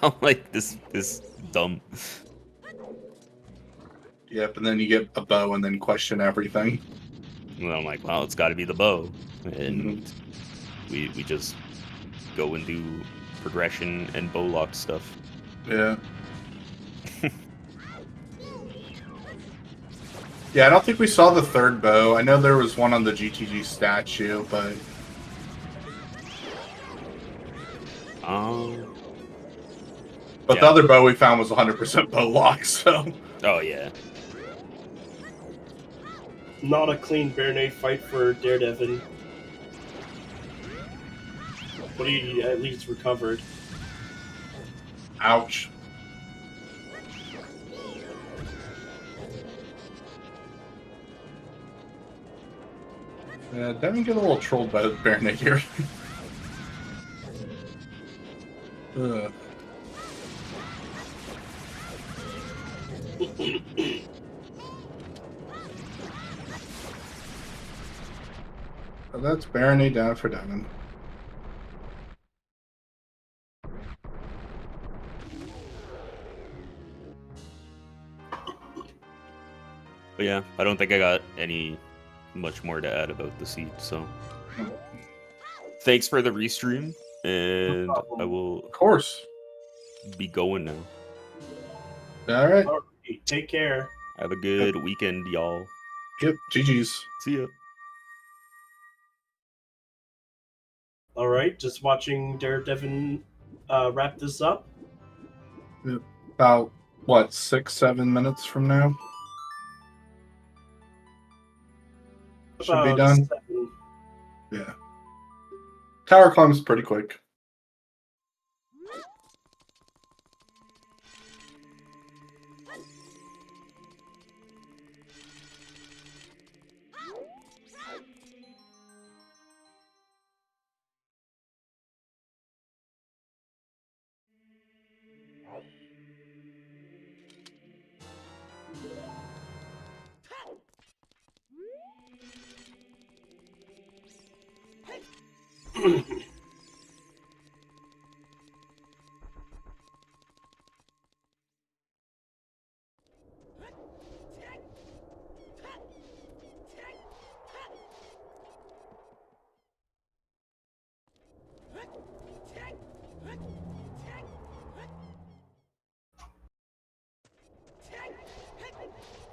I'm like, this dumb. Yep, and then you get a bow and then question everything. And I'm like, well, it's got to be the bow. And we just go and do progression and bow lock stuff. Yeah. Yeah, I don't think we saw the third bow. I know there was one on the GTG statue, but... But the other bow we found was 100% bow lock, so... Oh, yeah. Not a clean Bear Knight fight for Daredevil. But he at least recovered. Ouch. Devin get a little trolled by the Bear Knight here. Ugh. So that's Barony down for Devin. But yeah, I don't think I got any much more to add about the seed, so... Thanks for the restream, and I will... Of course. Be going now. All right. Take care. Have a good weekend, y'all. Yep, GG's. See ya. All right, just watching Daredevil wrap this up. About, what, 6-7 minutes from now? Should be done. 7. Yeah. Tower climb's pretty quick.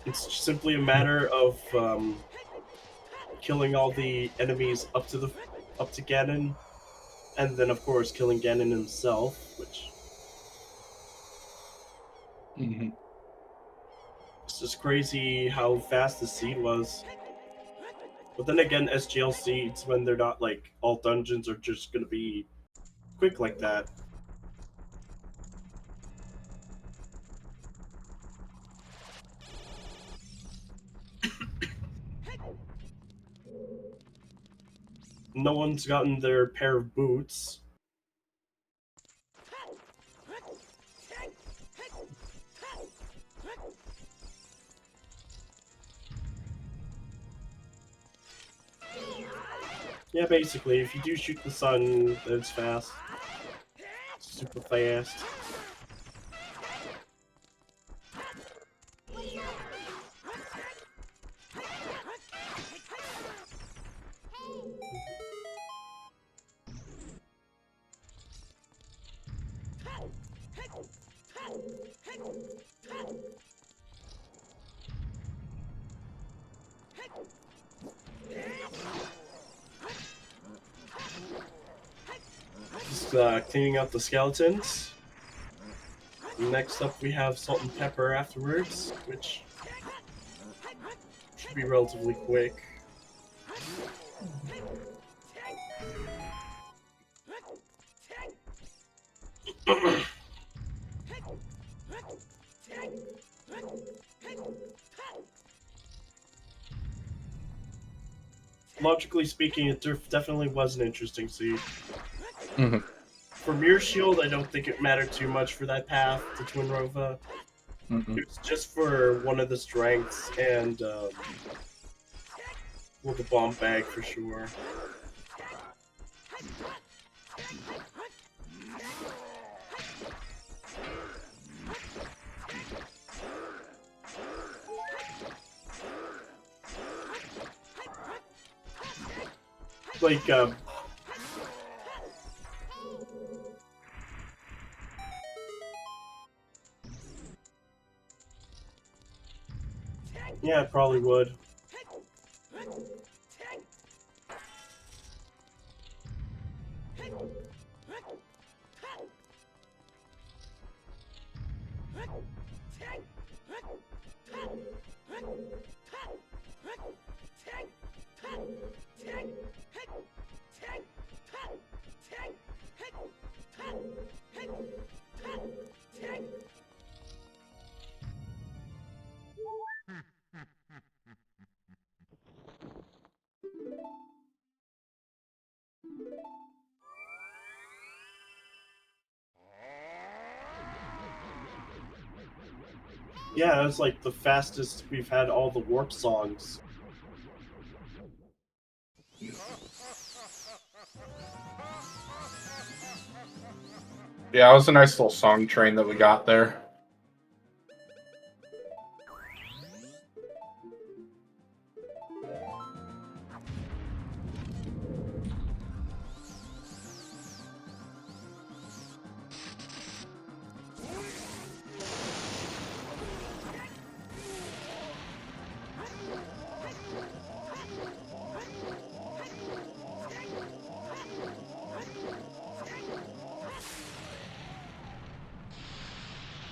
It's simply a matter of killing all the enemies up to Ganon, and then of course killing Ganon himself, which it's just crazy how fast the seed was. But then again, SGL seeds, when they're not like all dungeons, are just gonna be quick like that. No one's gotten their pair of boots. Yeah, basically, if you do shoot the sun, then it's fast. Super fast. Just cleaning out the skeletons. Next up, we have salt and pepper afterwards, which should be relatively quick. Logically speaking, it definitely was an interesting seed. For Mirror Shield, I don't think it mattered too much for that path to Twin Rova. It was just for one of the strengths and well, the bomb bag for sure. Like, yeah, it probably would. Yeah, it's like the fastest we've had all the warp songs. Yeah, it was a nice little song train that we got there.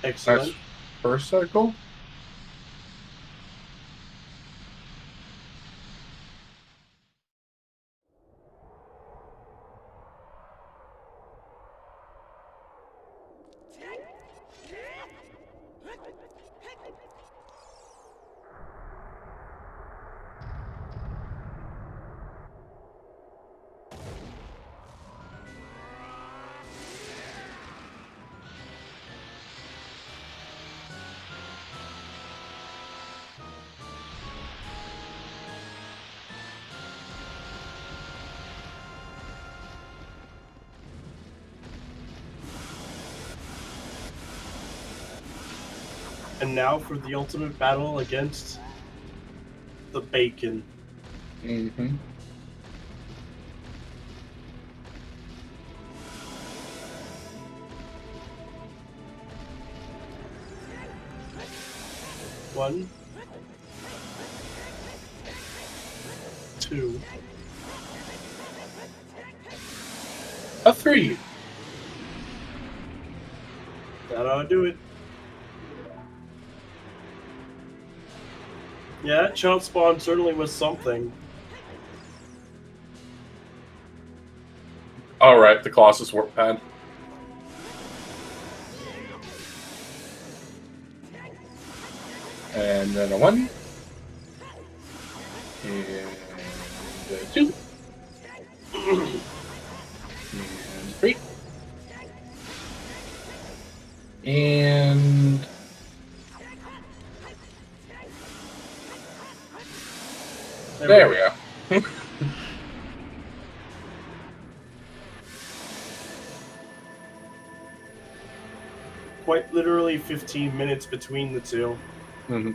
Excellent. Nice first cycle. And now for the ultimate battle against the bacon. Mm-hmm. One, two, A 3. that ought to do it. Yeah, Chomp Spawn certainly was something. All right, the Colossus Warp Pad. And then a 1. And a 2. And 3. And there we go. Quite literally 15 minutes between the two. Mm-hmm.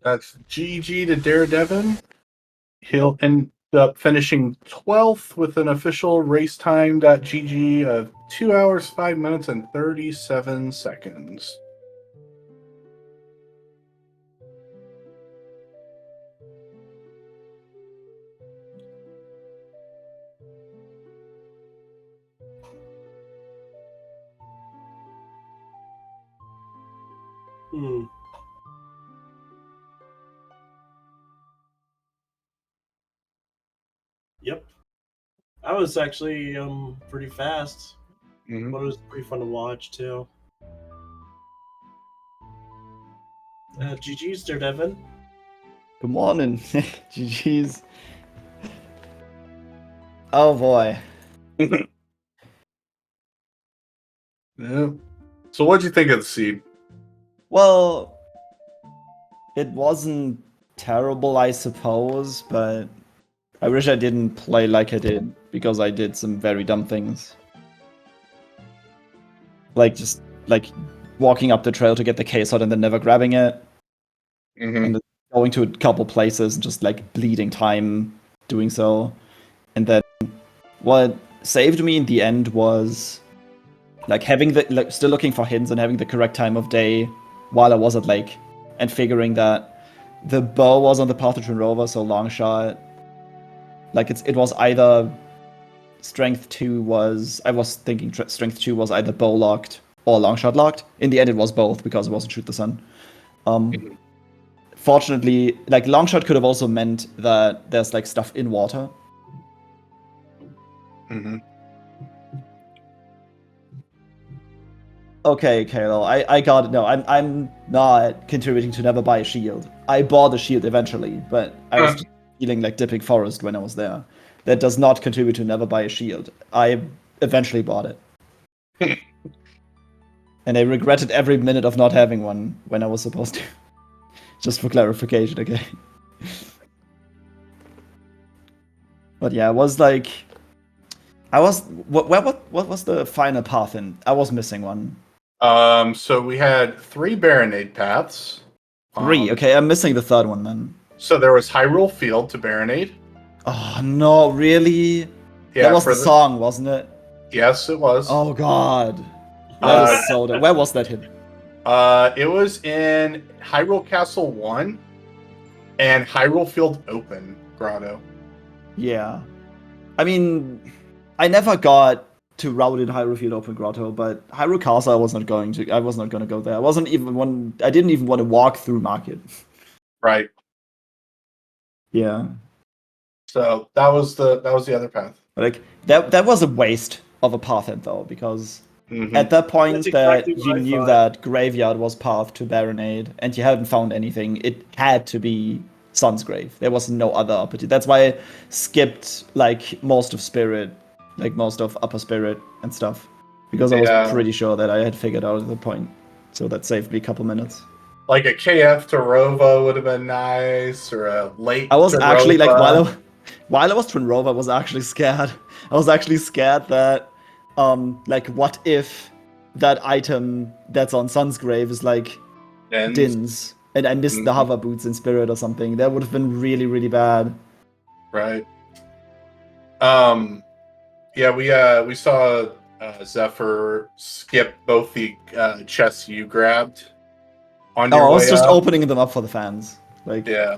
That's GG to Daredevil. He'll end up finishing 12th with an official race time.gg of 2 hours, 5 minutes, and 37 seconds. Hmm. Yep. That was actually pretty fast. Mm-hmm. But it was pretty fun to watch too. GG's Daredevil. Good morning. GG's. Oh boy. Yeah. So what'd you think of the seed? Well, it wasn't terrible, I suppose, but I wish I didn't play like I did, because I did some very dumb things. Like, just, like, walking up the trail to get the case out and then never grabbing it, Mm-hmm. and then going to a couple places and just, like, bleeding time doing so. And then what saved me in the end was, like, having the, like, still looking for hints and having the correct time of day while I was at lake, and figuring that the bow was on the path to Twin Rover, so long shot. Like, it was either strength 2 was, I was thinking strength 2 was either bow locked or long shot locked. In the end, it was both, because it wasn't shoot the sun. Fortunately, like, long shot could have also meant that there's, like, stuff in water. Mm-hmm. Okay, Kalo, I got it. No, I'm not contributing to never buy a shield. I bought a shield eventually, but I was just feeling like dipping forest when I was there. That does not contribute to never buy a shield. I eventually bought it. And I regretted every minute of not having one when I was supposed to. Just for clarification, okay? But yeah, it was like... What was the final path in? I was missing one. So we had 3 Baronade paths. 3, okay, I'm missing the third one then. So there was Hyrule Field to Baronade. Oh no, really? Yeah, That was the song, wasn't it? Yes, it was. Oh god. That is so... Where was that hidden? It was in Hyrule Castle 1 and Hyrule Field Open Grotto. Yeah. I mean, I never got to route in Hyrule Field Open Grotto, but Hyrule Castle I was not going to go there. I didn't even want to walk through Market. Right. Yeah. So that was the other path. Like that was a waste of a path end though, because Mm-hmm. at that point That's exactly that what you I knew thought. that Graveyard was path to Baronade, and you hadn't found anything, it had to be Sun's Grave. There was no other opportunity. That's why I skipped like most of Spirit, like most of Upper Spirit and stuff. because I was Yeah. pretty sure that I had figured out the point. So that saved me a couple minutes. Like a KF to Rova would have been nice, or a late. I was to actually like Rova. while I was Twin Rover, I was actually scared. I was actually scared that like what if that item that's on Sun's grave is like Dins. Din's and I missed the Mhm. hover boots in Spirit or something. That would have been really, really bad. Right. Yeah, we saw Zephyr skip both the chests you grabbed on Oh, your I was way just up. opening them up for the fans. Like Yeah.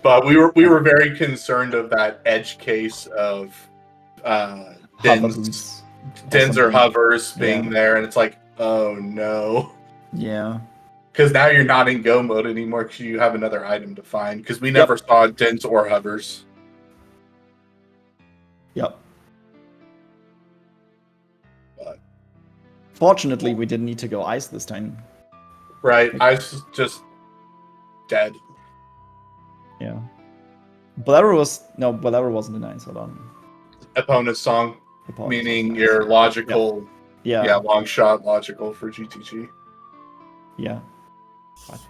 But we were very concerned of that edge case of hover Dins boots. or something. hovers being Yeah. there, and it's like, oh no. Yeah. Because now you're not in go mode anymore because you have another item to find. Because we never saw Dins or hovers. Yep. But, Fortunately, we didn't need to go ice this time. right. I was just dead. Yeah. Bolero wasn't an ice. Hold on. Opponent's song, Apologies. meaning your logical, Yeah. long shot logical for GTG. Yeah. Dude,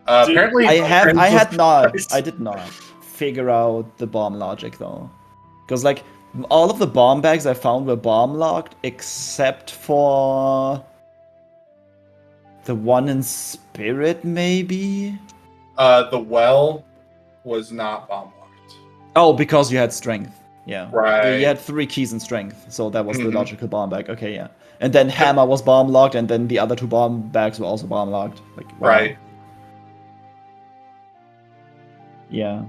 Apparently, I did not figure out the bomb logic though, because like all of the bomb bags I found were bomb locked except for the one in Spirit, maybe. the well was not bomb locked. Oh, because you had strength. Yeah. Right. You had 3 keys in strength, so that was the Mhm. logical bomb bag. Okay, yeah. And then hammer was bomb locked, and then the other 2 bomb bags were also bomb locked. Like wow. Right. Yeah.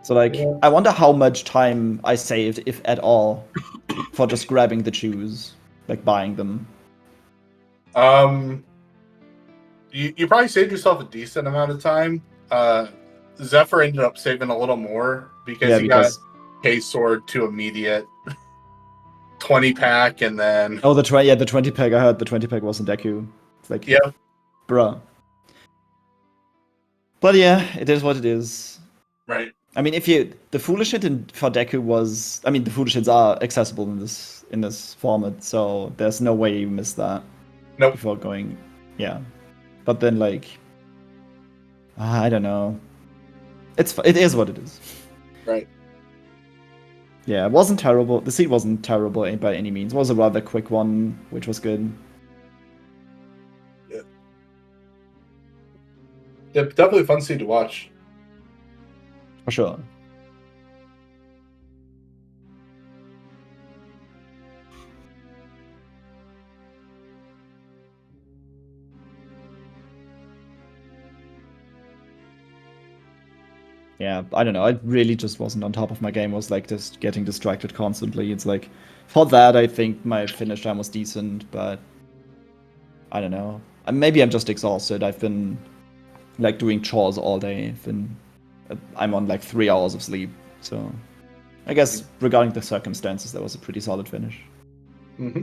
So like, Yeah. I wonder how much time I saved, if at all, for just grabbing the shoes, like buying them. You probably saved yourself a decent amount of time. Zephyr ended up saving a little more because got Case Sword to immediate 20 pack, and then the 20 pack. I heard the 20 pack was in Deku. It's like bruh. But yeah, it is what it is. right. I mean, the foolish hit for Deku was, I mean, the foolish hits are accessible in this format, so there's no way you miss that. Nope. Before going, yeah. But then like, I don't know. It is what it is. Right. Yeah, it wasn't terrible. The seed wasn't terrible by any means. It was a rather quick one, which was good. Yeah, definitely a fun seed to watch. For sure. Yeah, I don't know. I really just wasn't on top of my game. I was like just getting distracted constantly. It's like, for that, I think my finish time was decent, but I don't know. Maybe I'm just exhausted. I've been like doing chores all day. I'm on like 3 hours of sleep, so I guess regarding the circumstances, that was a pretty solid finish. Mm-hmm.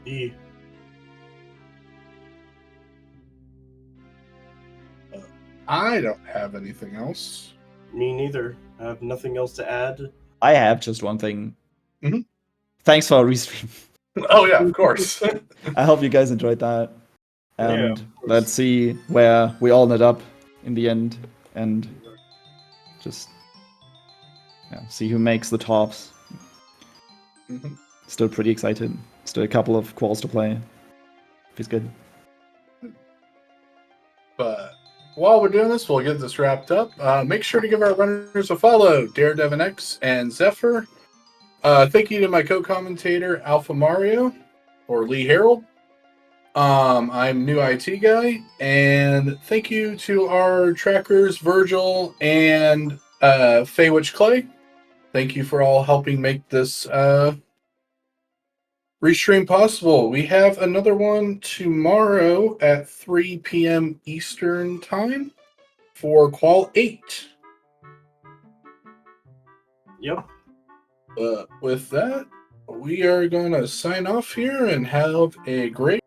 E. I don't have anything else. Me neither. I have nothing else to add. I have just one thing. Mhm. Thanks for a restream. Oh yeah, of course. I hope you guys enjoyed that. And of course. let's see where we all ended up in the end, and just see who makes the tops. Mhm. Still pretty excited. Still a couple of quals to play. Feels good. But while we're doing this, we'll get this wrapped up. Make sure to give our runners a follow, Daredevil X and Zephyr. Thank you to my co-commentator, Alpha Mario, or Lee Harold. I'm New IT Guy, and thank you to our trackers, Virgil and Faywitch Clay. Thank you for all helping make this restream possible. We have another one tomorrow at 3 p.m. Eastern Time for Qual 8. Yep. With that, we are going to sign off here and have a great